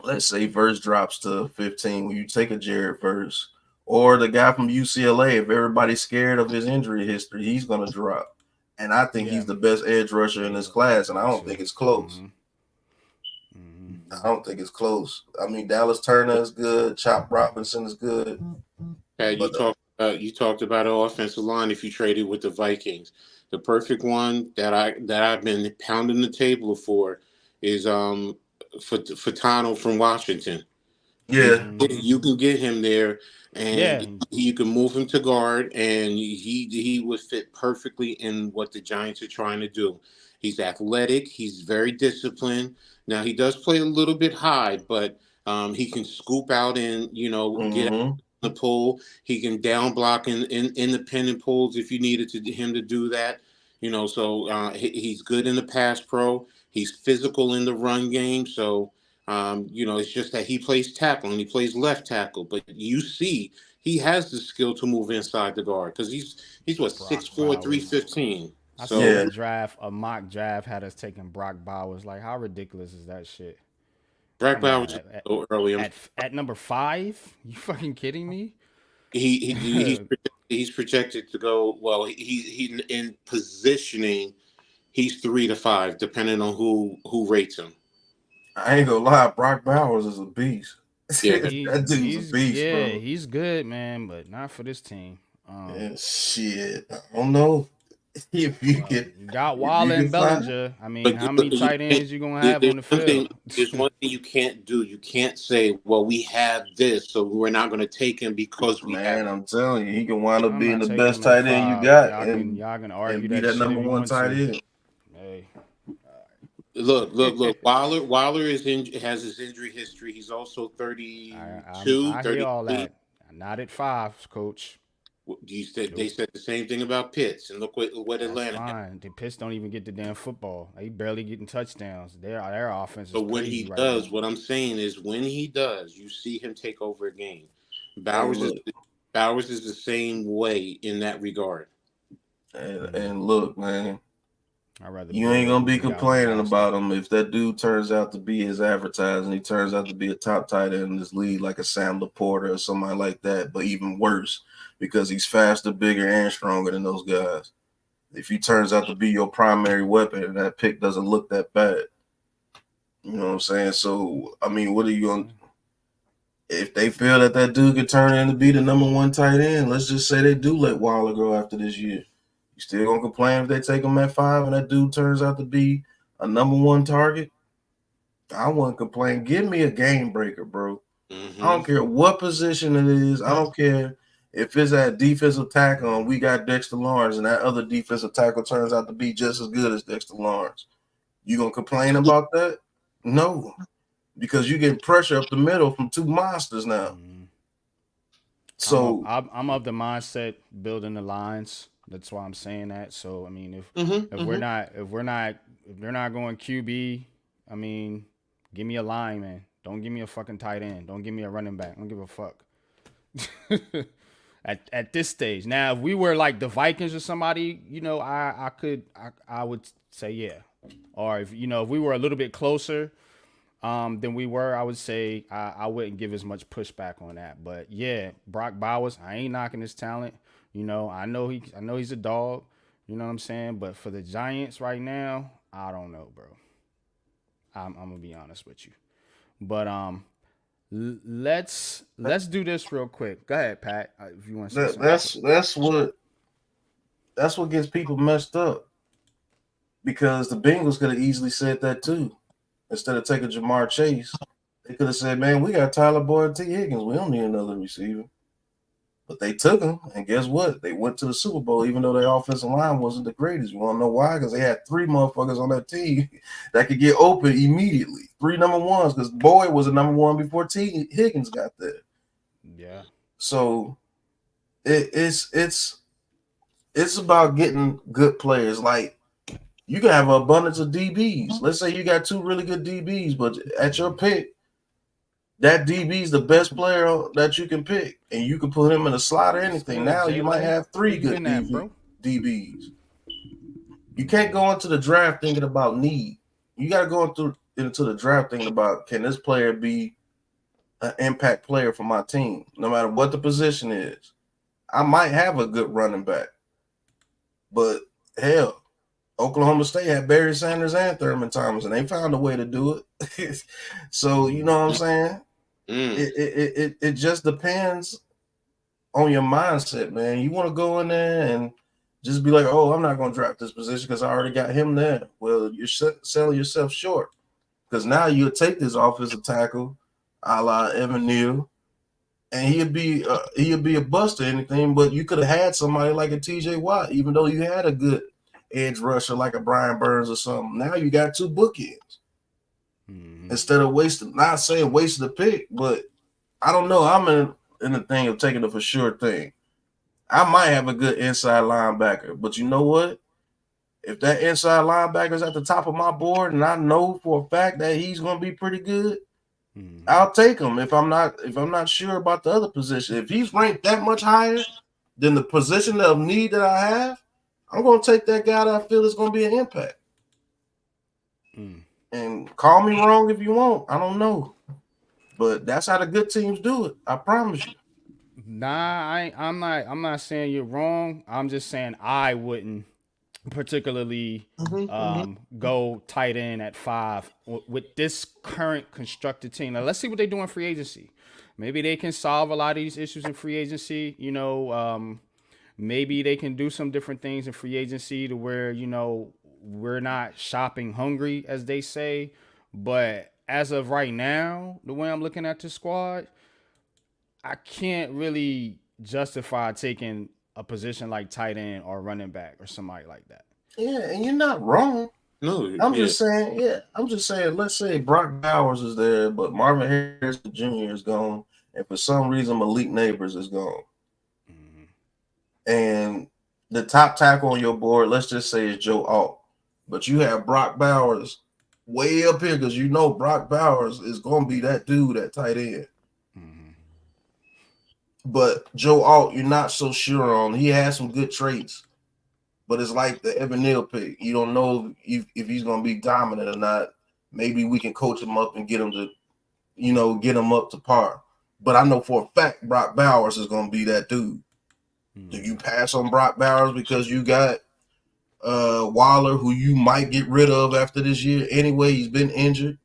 let's say Verse drops to 15? Would you take a Jared Verse? Or the guy from UCLA, if everybody's scared of his injury history, he's going to drop. And I think he's the best edge rusher in this class, and I don't think it's close. I don't think it's close. I mean, Dallas Turner is good. Chop Robinson is good. Pat, you talked about an offensive line if you traded with the Vikings. The perfect one that I've been pounding the table for is Fatano from Washington. Yeah, you can get him there, and you can move him to guard, and he would fit perfectly in what the Giants are trying to do. He's athletic. He's very disciplined. Now he does play a little bit high, but he can scoop out and get the pull. He can down block in independent pulls if you needed him to do that. So he's good in the pass pro. He's physical in the run game. So it's just that he plays tackle and he plays left tackle. But you see, he has the skill to move inside the guard because he's what 6'4", 315. I saw a mock draft had us taking Brock Bowers. Like, how ridiculous is that shit? Brock Bowers is so early. At number 5? You fucking kidding me? He's projected to go. Well, he in positioning, he's 3 to 5, depending on who rates him. I ain't gonna lie, Brock Bowers is a beast. Yeah, that dude's a beast, bro. Yeah, he's good, man, but not for this team. Shit, I don't know. If you got Waller and Bellinger, I mean, how many tight ends you gonna have on the field? There's one thing you can't do. You can't say, "Well, we have this, so we're not going to take him because we have." I'm telling you, he can wind up being the best tight end you got, y'all can argue and be that number one tight end. Hey, look. Waller has his injury history. He's also 32. I hear all that. Not at 5, coach. They said the same thing about Pitts, and look what Atlanta. Fine. The Pitts don't even get the damn football. They barely getting touchdowns. Their offense is but when he does, now. what I'm saying is when he does, you see him take over a game. Bowers is the same way in that regard. And look, man, you ain't gonna be complaining about him if that dude turns out to be his advertising. He turns out to be a top tight end in this league, like a Sam Laporta or somebody like that, but even worse because he's faster, bigger, and stronger than those guys. If he turns out to be your primary weapon and that pick doesn't look that bad, you know what I'm saying? So, I mean, what are you going to – if they feel that dude could turn in to be the number one tight end, let's just say they do let Waller go after this year. You still going to complain if they take him at 5 and that dude turns out to be a number one target? I wouldn't complain. Give me a game breaker, bro. I don't care what position it is. I don't care if it's at defensive tackle and we got Dexter Lawrence and that other defensive tackle turns out to be just as good as Dexter Lawrence. You going to complain about that? No, because you get pressure up the middle from 2 monsters now. So I'm of the mindset building the lines. That's why I'm saying that. So I mean, if they're not going QB, I mean, give me a lineman. Don't give me a fucking tight end. Don't give me a running back. I don't give a fuck. At this stage. Now, if we were like the Vikings or somebody, I would say yeah. Or if we were a little bit closer than we were, I would say I wouldn't give as much pushback on that. But yeah, Brock Bowers, I ain't knocking his talent. You know, I know he's a dog. You know what I'm saying? But for the Giants right now, I don't know, bro. I'm gonna be honest with you. But let's do this real quick. Go ahead, Pat. If you want to say That, something real quick. that's what gets people messed up because the Bengals could have easily said that too. Instead of taking Jamar Chase, they could have said, "Man, we got Tyler Boyd and T. Higgins. We don't need another receiver." But they took him, and guess what? They went to the Super Bowl, even though their offensive line wasn't the greatest. You want to know why? Because they had three motherfuckers on that team that could get open immediately. Three number ones, because Boyd was a number one before T. Higgins got there. Yeah. So it's about getting good players. Like you can have an abundance of DBs. Let's say you got two really good DBs, but at your pick, that DB is the best player that you can pick, and you can put him in a slot or anything. Now you might have three good DBs. You can't go into the draft thinking about need. You got to go into the draft thinking about, can this player be an impact player for my team, no matter what the position is. I might have a good running back, but hell, Oklahoma State had Barry Sanders and Thurman Thomas, and they found a way to do it. So you know what I'm saying? It just depends on your mindset, man. You want to go in there and just be like, oh, I'm not going to draft this position because I already got him there. Well, you're selling yourself short because now you'll take this offensive tackle, a la Evan Neal, and he'd be a bust or anything. But you could have had somebody like a T.J. Watt, even though you had a good edge rusher like a Brian Burns or something. Now you got two bookends. Instead of not saying wasting the pick, but I don't know. I'm in the thing of taking it for sure thing. I might have a good inside linebacker, but you know what? If that inside linebacker is at the top of my board and I know for a fact that he's going to be pretty good, I'll take him. If I'm not sure about the other position, if he's ranked that much higher than the position of need that I have, I'm going to take that guy that I feel is going to be an impact. And call me wrong if you want. I don't know. But that's how the good teams do it. I promise you. Nah, I'm not saying you're wrong. I'm just saying I wouldn't particularly go tight end at 5 with this current constructed team. Now let's see what they do in free agency. Maybe they can solve a lot of these issues in free agency. You know, maybe they can do some different things in free agency to where, you know, we're not shopping hungry, as they say. But as of right now, the way I'm looking at the squad, I can't really justify taking a position like tight end or running back or somebody like that. Yeah, and you're not wrong. No, I'm just saying, let's say Brock Bowers is there, but Marvin Harrison Jr. is gone, and for some reason Malik Neighbors is gone. And the top tackle on your board, let's just say, is Joe Alt. But you have Brock Bowers way up here because you know Brock Bowers is going to be that dude at tight end. But Joe Alt, you're not so sure on. He has some good traits, but it's like the Evan Neal pick. You don't know if he's going to be dominant or not. Maybe we can coach him up and get him to, you know, get him up to par. But I know for a fact Brock Bowers is going to be that dude. Do you pass on Brock Bowers because you got Waller, who you might get rid of after this year anyway? He's been injured.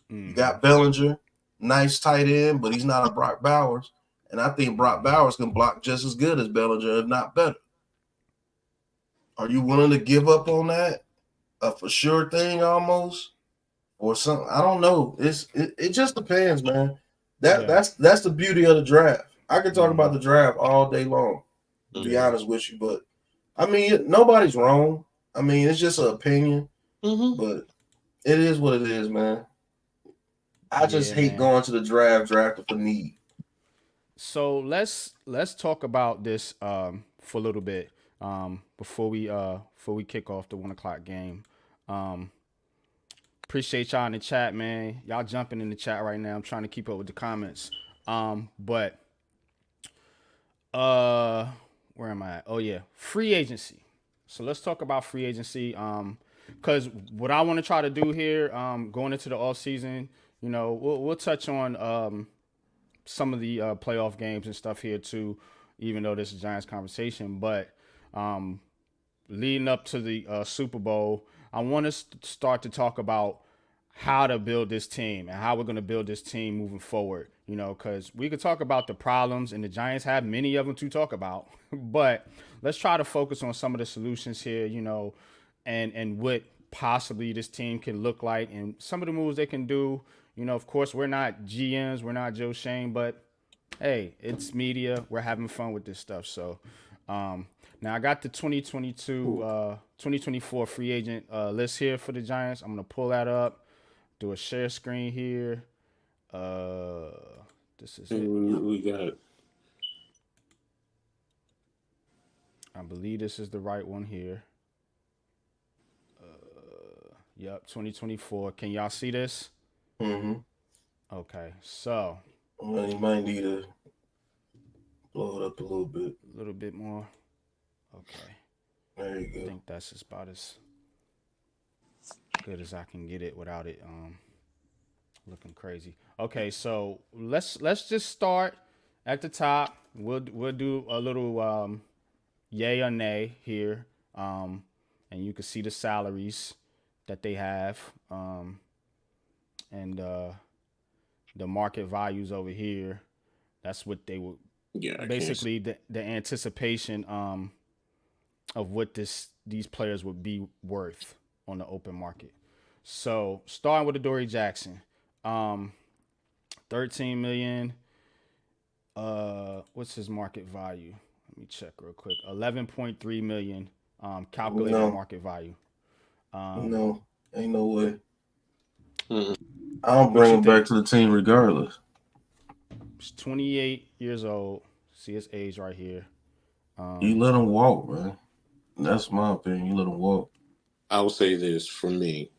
You got Bellinger, nice tight end, but he's not a Brock Bowers. And I think Brock Bowers can block just as good as Bellinger, if not better. Are you willing to give up on that? A for sure thing almost? Or something? I don't know. It just depends, man. That's the beauty of the draft. I could talk about the draft all day long, to be honest with you. But I mean, nobody's wrong. I mean, it's just an opinion. But it is what it is, man. I just hate going to the draft for need. So let's talk about this for a little bit before we kick off the 1:00 game. Appreciate y'all in the chat, man. Y'all jumping in the chat right now. I'm trying to keep up with the comments. But where am I at? Oh yeah, free agency. So let's talk about free agency. Because what I want to try to do here, going into the off season, you know, we'll touch on some of the playoff games and stuff here too. even though this is Giants conversation. But leading up to the Super Bowl, I want to start to talk about how to build this team and how we're going to build this team moving forward. You know, because we could talk about the problems, and the Giants have many of them to talk about. But let's try to focus on some of the solutions here. You know, and what possibly this team can look like, and some of the moves they can do. You know, of course, we're not GMs, we're not Joe Shane, but hey, it's media. We're having fun with this stuff. So now I got the 2024 free agent list here for the Giants. I'm going to pull that up, do a share screen here. This is it. We got it. I believe this is the right one here. Yep, 2024. Can y'all see this? Mm-hmm. Okay, so. Well, you might need to blow it up a little bit. A little bit more. Okay. There you go. I think that's just about as good as I can get it without it looking crazy. Okay, so let's just start at the top. We'll do a little yay or nay here, and you can see the salaries that they have, and the market values over here. That's what they would basically the anticipation of what these players would be worth on the open market. So starting with Adoree Jackson, 13 million. What's his market value? Let me check real quick. 11.3 million calculated market value. No, ain't no way. Mm-mm. I'll bring him back to the team regardless. He's 28 years old. See his age right here. You let him walk, man. That's my opinion. You let him walk. I will say this for me.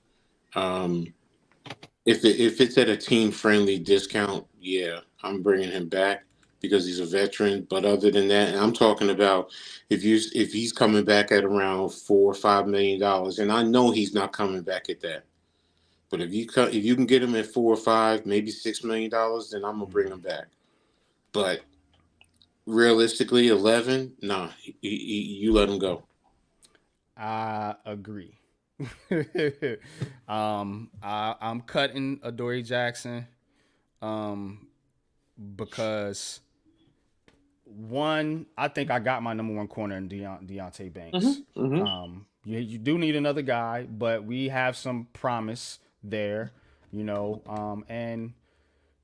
If it's at a team-friendly discount, yeah, I'm bringing him back because he's a veteran. But other than that, and I'm talking about if he's coming back at around $4 or $5 million, and I know he's not coming back at that. But if you can get him at 4 or 5, maybe $6 million, then I'm gonna bring him back. But realistically, 11, nah, you let him go. I agree. I'm cutting Adoree Jackson because one, I think I got my number one corner in Deontay Banks. Mm-hmm. Mm-hmm. You do need another guy, but we have some promise there, you know. And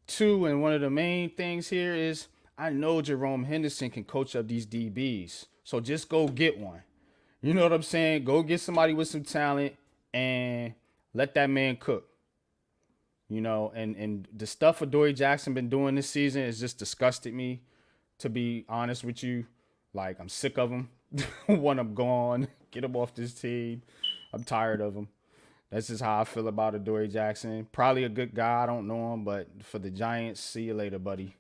two, and one of the main things here is I know Jerome Henderson can coach up these DBs, so just go get one. You know what I'm saying? Go get somebody with some talent and let that man cook. You know, and the stuff Adoree Jackson been doing this season has just disgusted me, to be honest with you. Like, I'm sick of him. Want him gone. Get him off this team. I'm tired of him. That's just how I feel about Adoree Jackson. Probably a good guy. I don't know him, but for the Giants, see you later, buddy.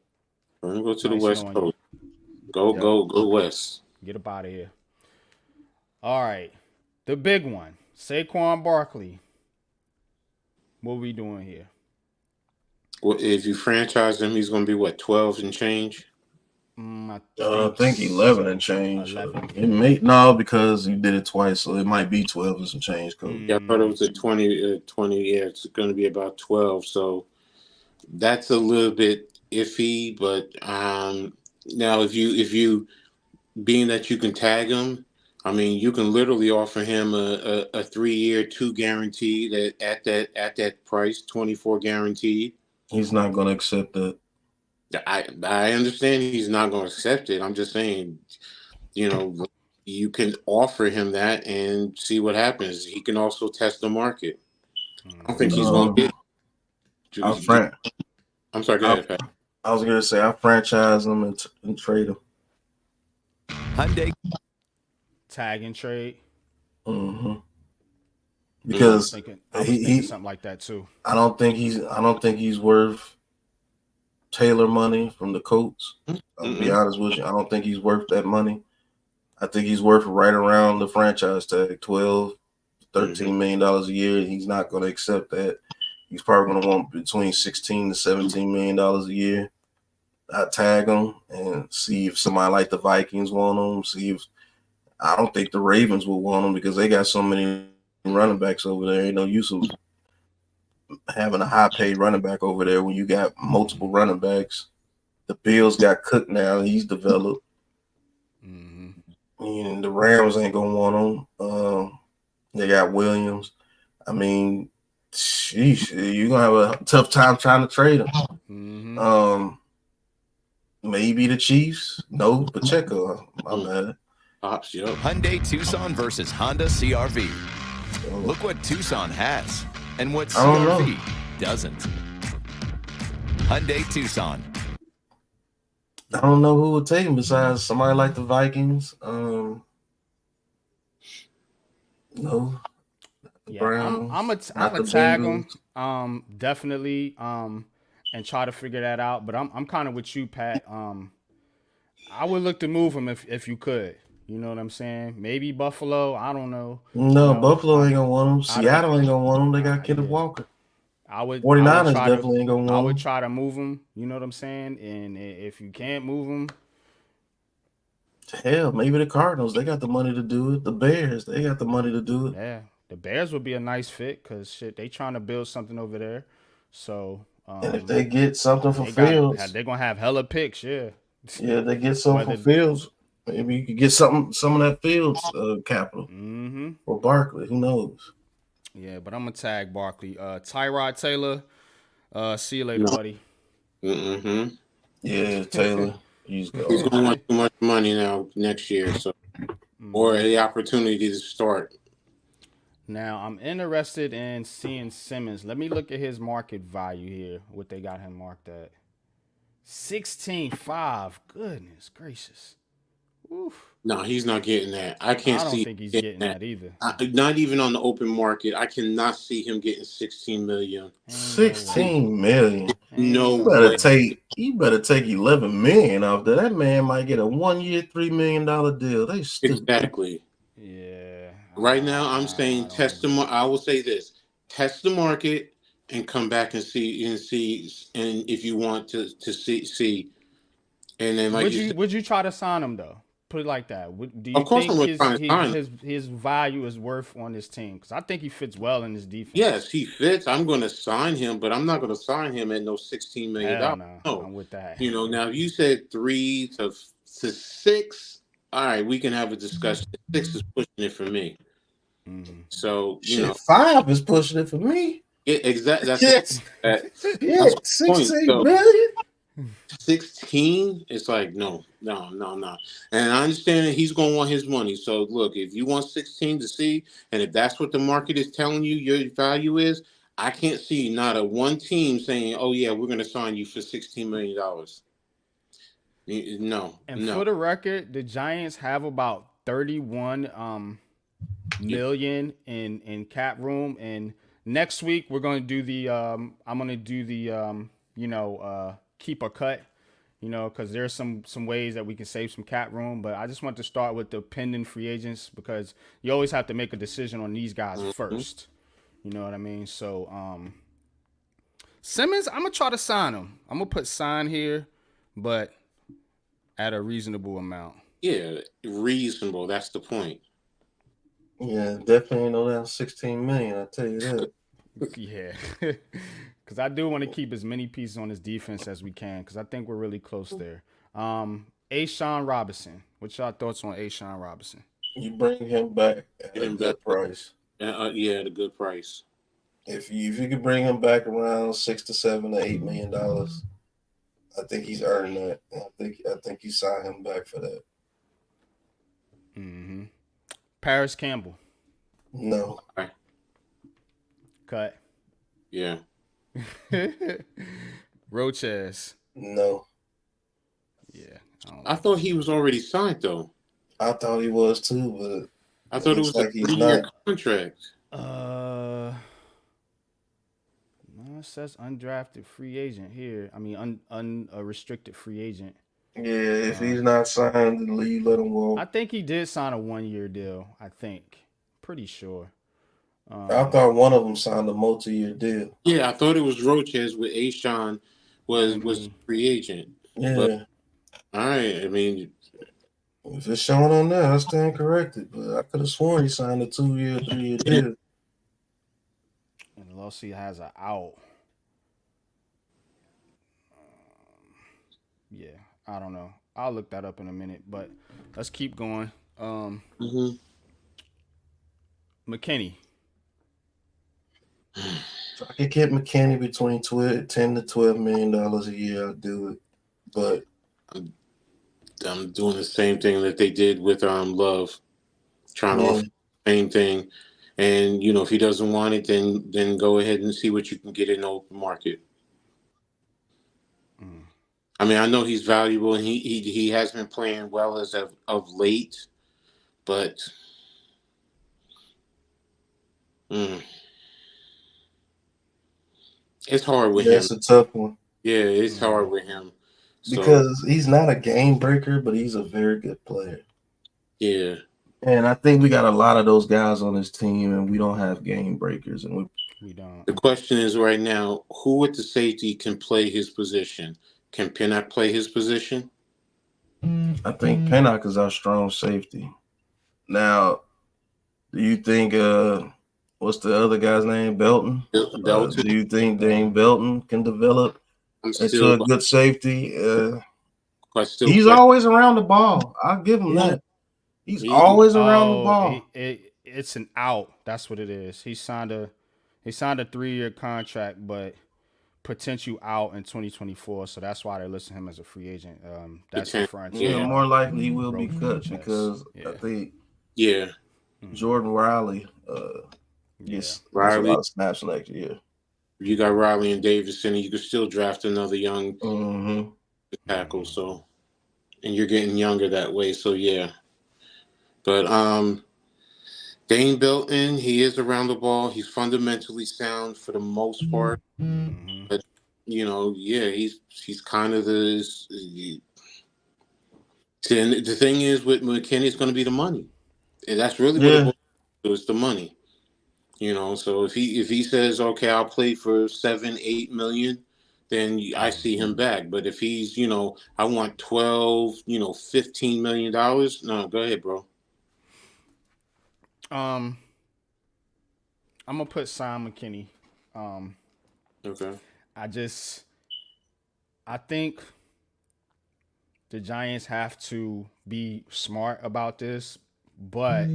We're gonna go to the West Coast. Go West. Get up out of here. All right, the big one, Saquon Barkley. What we doing here? Well, if you franchise him, he's going to be what, 12 and change? I think 11 and change. 11. It may because you did it twice, so it might be 12 and some change. Yeah, I thought it was a 20. Yeah, it's going to be about 12. So that's a little bit iffy. But now, if you being that you can tag him. I mean, you can literally offer him a 3-year, 2 guaranteed at that price, 24 guaranteed. He's not going to accept that. I understand he's not going to accept it. I'm just saying, you know, you can offer him that and see what happens. He can also test the market. I don't think he's going to get. I'm sorry, go ahead, Pat. I was going to say I franchise him and trade him. Hyundai. Tag and trade. Mm-hmm. Because I was thinking something like that too. I don't think he's worth Taylor money from the Colts. I'll be honest with you. I don't think he's worth that money. I think he's worth right around the franchise tag, $12, $13 million a year. He's not going to accept that. He's probably going to want between $16 to $17 million a year. I tag them and see if somebody like the Vikings want them. See if I don't think the Ravens will want them because they got so many running backs over there. Ain't no use of having a high paid running back over there when you got multiple running backs. The Bills got Cook now; he's developed. And the Rams ain't gonna want him. They got Williams. I mean, sheesh, you're gonna have a tough time trying to trade him. Maybe the Chiefs. No, Pacheco. My bad. Hyundai Tucson versus Honda CRV. Look what Tucson has and what I don't know. CRV doesn't. Hyundai Tucson. I don't know who would take him besides somebody like the Vikings. No. Yeah, Browns, I'm a tag him. Definitely. And try to figure that out. But I'm kind of with you, Pat. I would look to move him if you could. You know what I'm saying? Maybe Buffalo. I don't know. No, No, Buffalo ain't gonna want him. Seattle ain't gonna want him. They got Kenneth yeah. Walker. I would 49ers try to, definitely ain't gonna want I him. would try to move him. You know what I'm saying? And if you can't move him, Hell, maybe the Cardinals. They got the money to do it. The Bears, they got the money to do it. yeah, the Bears would be a nice fit because shit, they trying to build something over there. So And if they get something for Fields, they're gonna have hella picks. Yeah, yeah, they get something for Fields. Maybe you could get some of that Fields capital or Barkley. Who knows? Yeah, but I'm gonna tag Barkley. Tyrod Taylor. See you later, buddy. Yeah, Taylor. He's going to want too much money now next year, so or the opportunity to start. Now I'm interested in seeing Simmons. Let me look at his market value here. What they got him marked at? 16.5. Goodness gracious. Oof. No, he's not getting that. I don't think he's getting that either. Not even on the open market. I cannot see him getting 16 million. 16 million. No, you better take 11 million off that. That man might get a 1 year, $3 million deal. They stupid. Exactly. Yeah. Right now, I'm saying test the market. I will say this: test the market and come back and see, and if you want to see, and then like would you try to sign him though? Put it like that. Do you of course think his value is worth on this team? Because I think he fits well in this defense. Yes, he fits. I'm going to sign him, but I'm not going to sign him at no $16 million. No, I'm with that. You know, now if you said 3 to 6, all right, we can have a discussion. 6 is pushing it for me. So you know, 5 is pushing it for me. Exactly. That's 16 so, million. 16, it's like no. And I understand that he's going to want his money. So look, if you want 16 to see, and if that's what the market is telling you your value is, I can't see not a one team saying, "Oh yeah, we're going to sign you for $16 million." No. For the record, the Giants have about 31 million in cap room, and next week we're going to do the I'm going to do the keep or cut, because there's some ways that we can save some cap room. But I just want to start with the pending free agents because you always have to make a decision on these guys first. You know what I mean? So Simmons, I'm gonna try to sign him. I'm gonna put sign here, but at a reasonable amount. Yeah, reasonable. That's the point. Yeah, definitely no down 16 million. I tell you that. Yeah. Because I do want to keep as many pieces on his defense as we can because I think we're really close there. A'Shawn Robinson. What's your thoughts on A'Shawn Robinson? You bring him back at a good price. Yeah, at a good price. If you could bring him back around $6 to $7 to $8 million, I think he's earned that. I think you sign him back for that. Paris Campbell. No. Okay. Cut. Yeah. Roches. No. Yeah. I thought he was already signed though. I thought he was too, but I thought it was like a 3-year contract. No, it says undrafted free agent here. I mean, unrestricted free agent. Yeah, if he's not signed, then let him walk. I think he did sign a 1-year deal. I think. Pretty sure. I thought one of them signed a multi-year deal. Yeah, I thought it was Roches with A'Shawn was free agent. Yeah. But all right, I mean, If it's showing on there, I stand corrected. But I could have sworn he signed a 2-year, 3-year deal. And Lossie has an out. Yeah, I don't know. I'll look that up in a minute, but let's keep going. mhm. McKinney. If I could get McKinney between 10 to $12 million a year, I'd do it. But I'm doing the same thing that they did with Love, trying to yeah, offer the same thing. And if he doesn't want it, then go ahead and see what you can get in the open market. Mm. I mean, I know he's valuable, and he has been playing well as of late, but it's hard with him. that's a tough one Yeah, it's hard with him. So because he's not a game breaker, but he's a very good player. yeah, And I think we got a lot of those guys on this team, and we don't have game breakers. And We don't. the question is right now, who at the safety can play his position? Can Pinnock play his position? I think Pinnock is our strong safety. Now, do you think what's the other guy's name? Belton? Belton. Do you think Dane Belton can develop I'm into still, a good safety? He's question. always around the ball. I'll give him Yeah. that. He's He- always around the Oh, ball. it's an out. That's what it is. He signed a 3-year contract, but potential out in 2024. So that's why they're listing him as a free agent. That's referring to Yeah, more likely he will be broken in the cut chest. because Yeah. I think Yeah, Jordan Riley gets a Riley. lot of snaps next year. You got Riley and Davidson, and you could still draft another young Mm-hmm. tackle. So, and you're getting younger that way. So yeah, but Dane Belton, he is around the ball. He's fundamentally sound for the most part. Mm-hmm. But yeah, he's kind of the. And the thing is with McKinney, it's going to be the money, and that's really what it boils down to. It's the money. So if he says, okay, I'll play for 7-8 million, then I see him back. But if he's I want 12, $15 million, no, go ahead, bro. I'm gonna put Sam McKinney. Okay. I think the Giants have to be smart about this, but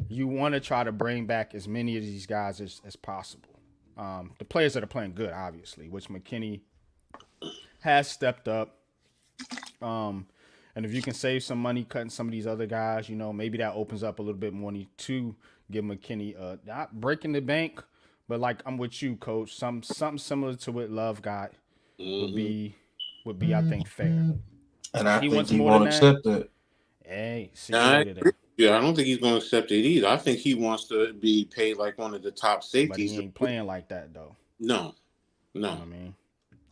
you want to try to bring back as many of these guys as possible. The players that are playing good, obviously, which McKinney has stepped up. And if you can save some money cutting some of these other guys, maybe that opens up a little bit more money to give McKinney not breaking the bank, but like I'm with you, Coach. Something similar to what Love got would be I think fair. And I He think wants he more won't than accept that. Hey, see Yeah, you I later agree. then. Yeah, I don't think he's going to accept it either. I think he wants to be paid like one of the top But safeties. he ain't playing like that though. No. You know what I mean?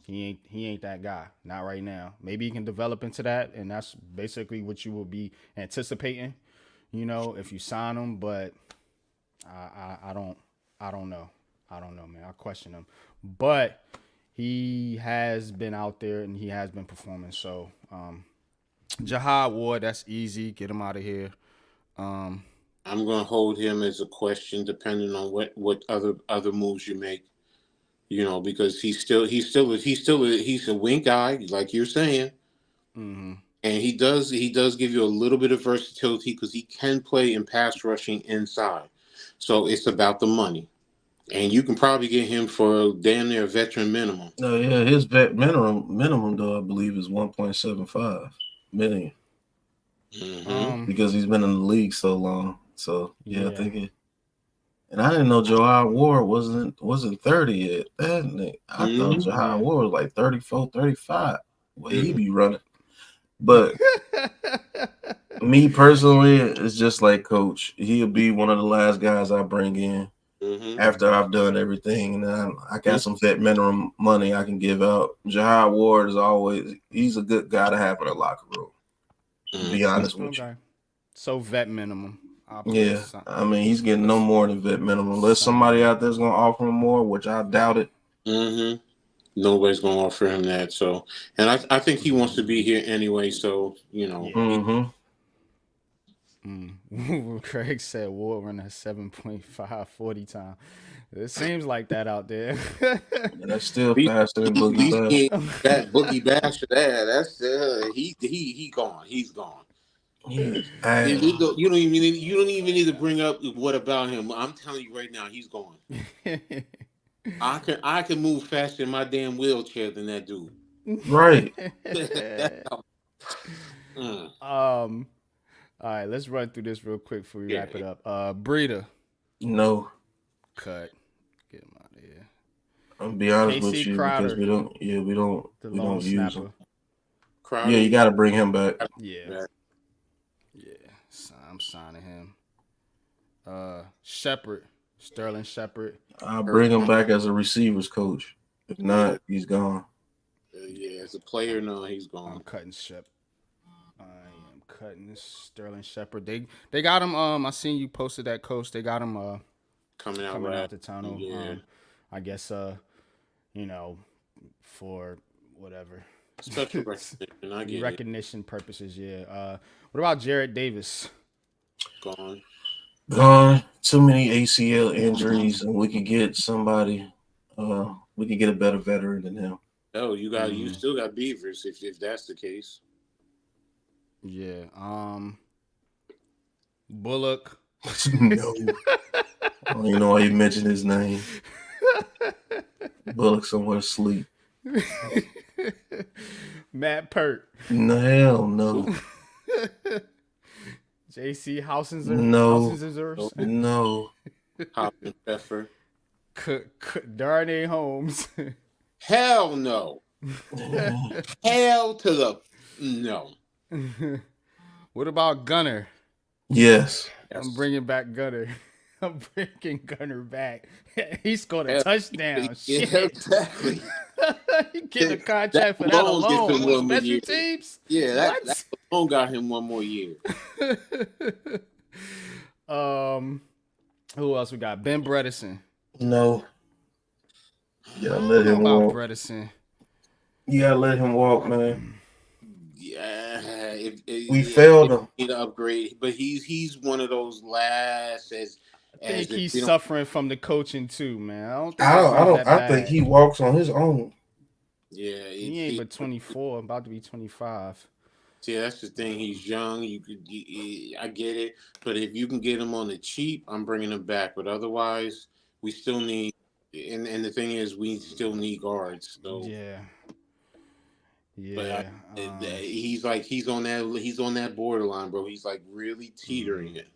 He ain't that guy. Not right now. Maybe he can develop into that, and that's basically what you will be anticipating, if you sign him. But I don't know. I don't know, man. I question him. But he has been out there and he has been performing. So Jahad Ward, that's easy. Get him out of here. I'm going to hold him as a question depending on what other moves you make. Because he's a wing guy, like you're saying, and he does give you a little bit of versatility because he can play in pass rushing inside. So it's about the money, and you can probably get him for damn near a veteran minimum. No, yeah, his vet minimum though I believe is 1.75 million because he's been in the league so long. So yeah. I think and I didn't know Jahad Ward wasn't 30 yet. I thought Jahad Ward was like 34, 35. Well, he be running. But me personally, it's just like Coach. He'll be one of the last guys I bring in after I've done everything. And then I got some vet minimum money I can give out. Jahad Ward he's a good guy to have in the locker room. To be honest with you. So vet minimum. Yeah, I mean, he's getting no more than vet minimum. Unless somebody out there's going to offer him more, which I doubt it. nobody's going to offer him that. So, and I think he wants to be here anyway. So, you know, Yeah. Mm-hmm. Craig said Ward run a 7.5 40 time. It seems like that out there. That's still at least, faster than at Boogie least Bash. he ain't that Boogie Bash or that. That's he gone. He's gone. He's You don't even need to bring up what about him. I'm telling you right now, he's gone. I can move faster in my damn wheelchair than that dude. right. That's how, mm, All right, let's run through this real quick before we yeah. wrap it up. Breeder, No, cut. Get him out of here. I'll be honest with KC you because Crowder, we don't. Yeah, we don't long use him. snapper. Crowder, Yeah, you got to bring him back. Yeah. Yeah. I'm signing him. Shepard, Sterling Shepard. I'll bring him back as a receivers coach. If not, he's gone. Yeah, as a player, no, he's I'm gone. cutting Shep. I am cutting Sterling Shepard. They got him. I seen you posted that, Coach. They got him. Coming out Coming right. out the tunnel. Yeah. I guess. For whatever. Special recognition. I get Recognition purposes. Yeah. What about Jared Davis? it. Gone. Gone. Too many ACL injuries, and we could get somebody. We could get a better veteran than him. Oh, you still got Beavers if that's the case. Yeah. Bullock. No. I don't even know why you mentioned his name. Bullock somewhere asleep. Matt Pert. No, hell no. JC Housenser. No. No. Hopkins, Pfeffer. Darnay Holmes. Hell no. Hell to the no. What about Gunner? Yes. I'm bringing back Gunner. I'm bringing Gunner back. He scored a touchdown. Yeah, Shit. exactly. He getting a contract for that alone gets him alone. one more Special year. teams? Yeah, that alone got him one more year. Who else we got? Ben Bredesen. No. Yeah, let him walk. Bredesen. You gotta let him walk, man. Yeah, We failed him. Need to upgrade, but he's one of those last. I think he's suffering from the coaching too, man. I think he walks on his own. Yeah, he ain't but 24, about to be 25. See, that's the thing. He's young. I get it, but if you can get him on the cheap, I'm bringing him back. But otherwise, we still need. And the thing is, we still need guards. So yeah. But he's on that borderline, bro. He's like really teetering it.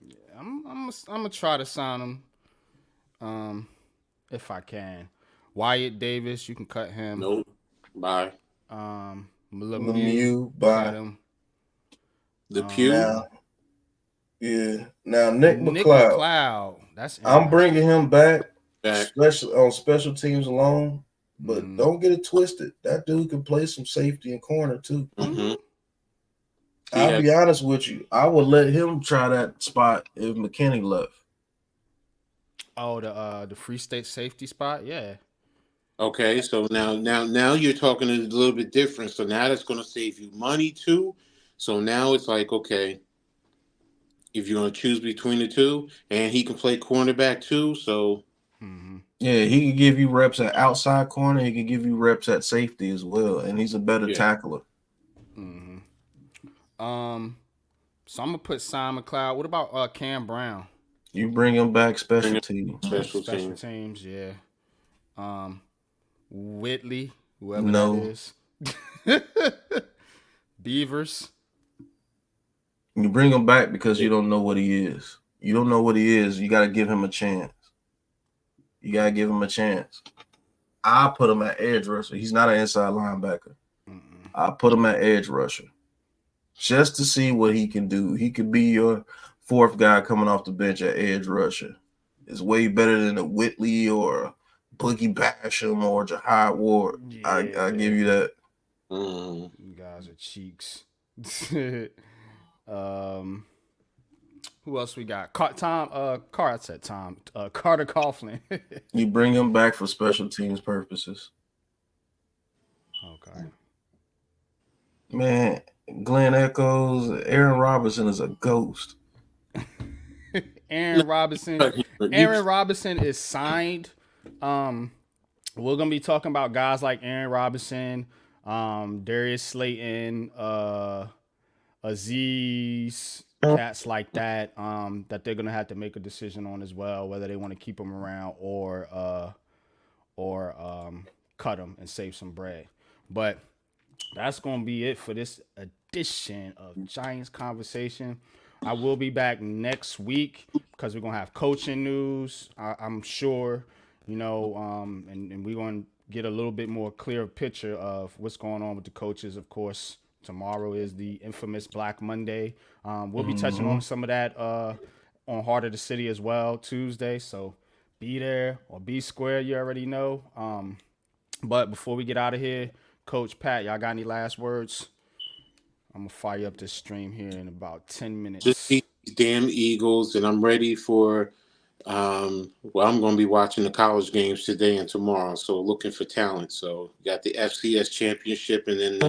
Yeah, I'm gonna try to sign him, if I can. Wyatt Davis, you can cut him. Nope. Bye. Lemieux, bye. Him. The Pew. Now Nick McLeod. I'm bringing him back. Especially on special teams alone. But don't get it twisted. That dude can play some safety and corner too. Mm-hmm. I'll be honest with you. I would let him try that spot if McKinney left. Oh, the free state safety spot, yeah. Okay, so now you're talking a little bit different. So now that's going to save you money too. So now it's like, okay, if you're going to choose between the two, and he can play cornerback too, so. Mm-hmm. Yeah, he can give you reps at outside corner. He can give you reps at safety as well, and he's a better tackler. Mm-hmm. So I'm gonna put Simon McLeod. What about Cam Brown? You bring him back special teams. Special teams, yeah. Whitley, whoever that is. Beavers. You bring him back because you don't know what he is. You don't know what he is. You got to give him a chance. I put him at edge rusher. He's not an inside linebacker. I put him at edge rusher just to see what he can do. He could be your fourth guy coming off the bench at edge rusher. It's way better than a Whitley or Boogie Basham or Jahad Ward. Yeah. I give you that. You guys are cheeks. Who else we got? Carter Coughlin. You bring him back for special teams purposes. Okay. Man, Glenn Echoes, Aaron Robinson is a ghost. Aaron Robinson is signed. We're gonna be talking about guys like Aaron Robinson, Darius Slayton, Aziz, cats like that. That they're gonna have to make a decision on as well, whether they want to keep them around or cut them and save some bread. But that's gonna be it for this edition of Giants Conversation. I will be back next week because we're gonna have coaching news. I'm sure, and we're gonna get a little bit more clear picture of what's going on with the coaches. Of course, tomorrow is the infamous Black Monday. We'll be touching on some of that on Heart of the City as well Tuesday. So be there or be square. You already know. But before we get out of here, Coach Pat, y'all got any last words? I'm going to fire up this stream here in about 10 minutes. Just beat these damn Eagles, and I'm ready for I'm going to be watching the college games today and tomorrow, so looking for talent. So you got the FCS championship and then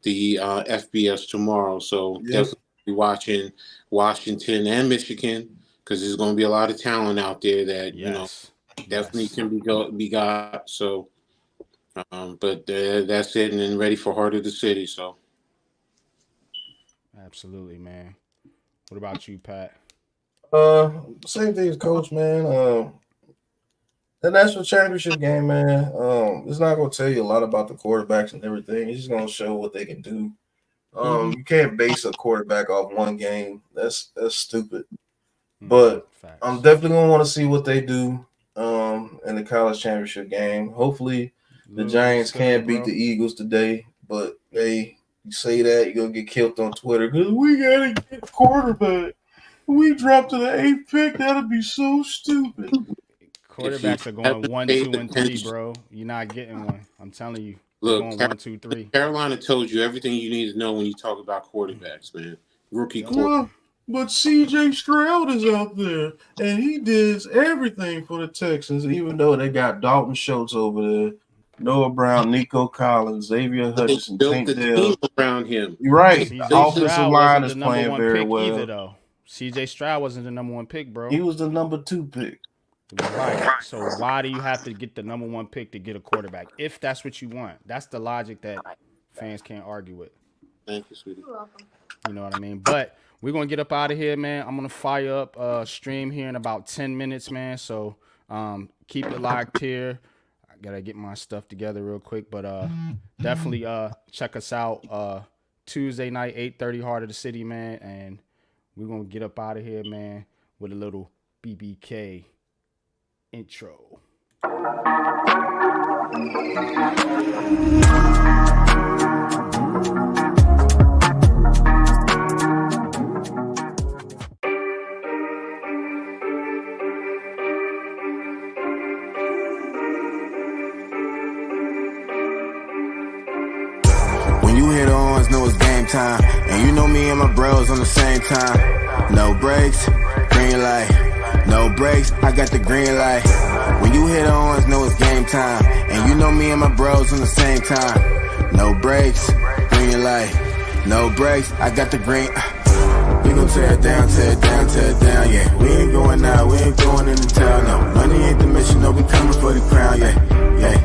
the FBS tomorrow. So definitely be watching Washington and Michigan because there's going to be a lot of talent out there that, definitely can be got. So, but that's it, and then ready for Heart of the City, so. Absolutely, man. What about you, Pat? Same thing as Coach, man. The national championship game, man. It's not gonna tell you a lot about the quarterbacks and everything. It's just gonna show what they can do. You can't base a quarterback off one game. That's stupid. But Facts. I'm definitely gonna want to see what they do in the college championship game. Hopefully, the Giants can't beat the Eagles today, but you say that, you're going to get killed on Twitter because we got to get a quarterback. We dropped to the 8th pick. That'll be so stupid. Quarterbacks are going 1, 2, and 3, bro. You're not getting one. I'm telling you. Look, going 1, 2, 3. Carolina told you everything you need to know when you talk about quarterbacks, man. Rookie quarterback. But CJ Stroud is out there, and he does everything for the Texans, even though they got Dalton Schultz over there. Noah Brown, Nico Collins, Xavier Hutchinson, Tank Dell around him. You're right. CJ The offensive Stroud line wasn't is the number playing one very pick well. either, though. CJ Stroud wasn't the number 1 pick, bro. He was the number 2 pick. Right. So why do you have to get the number 1 pick to get a quarterback? If that's what you want. That's the logic that fans can't argue with. Thank you, sweetie. You're welcome. You know what I mean? But we're going to get up out of here, man. I'm going to fire up stream here in about 10 minutes, man. So keep it locked here. I got to get my stuff together real quick. But definitely check us out Tuesday night, 8:30, Heart of the City, man. And we're going to get up out of here, man, with a little BBK intro. When you hit ons, know it's game time. And you know me and my bros on the same time. No breaks, green light. No breaks, I got the green light. When you hit ons, know it's game time. And you know me and my bros on the same time. No breaks, green light. No breaks, I got the green. We gon' tear it down, tear it down, tear it down, yeah. We ain't going out, we ain't going into town, no. Money ain't the mission, no, we coming for the crown, yeah, yeah.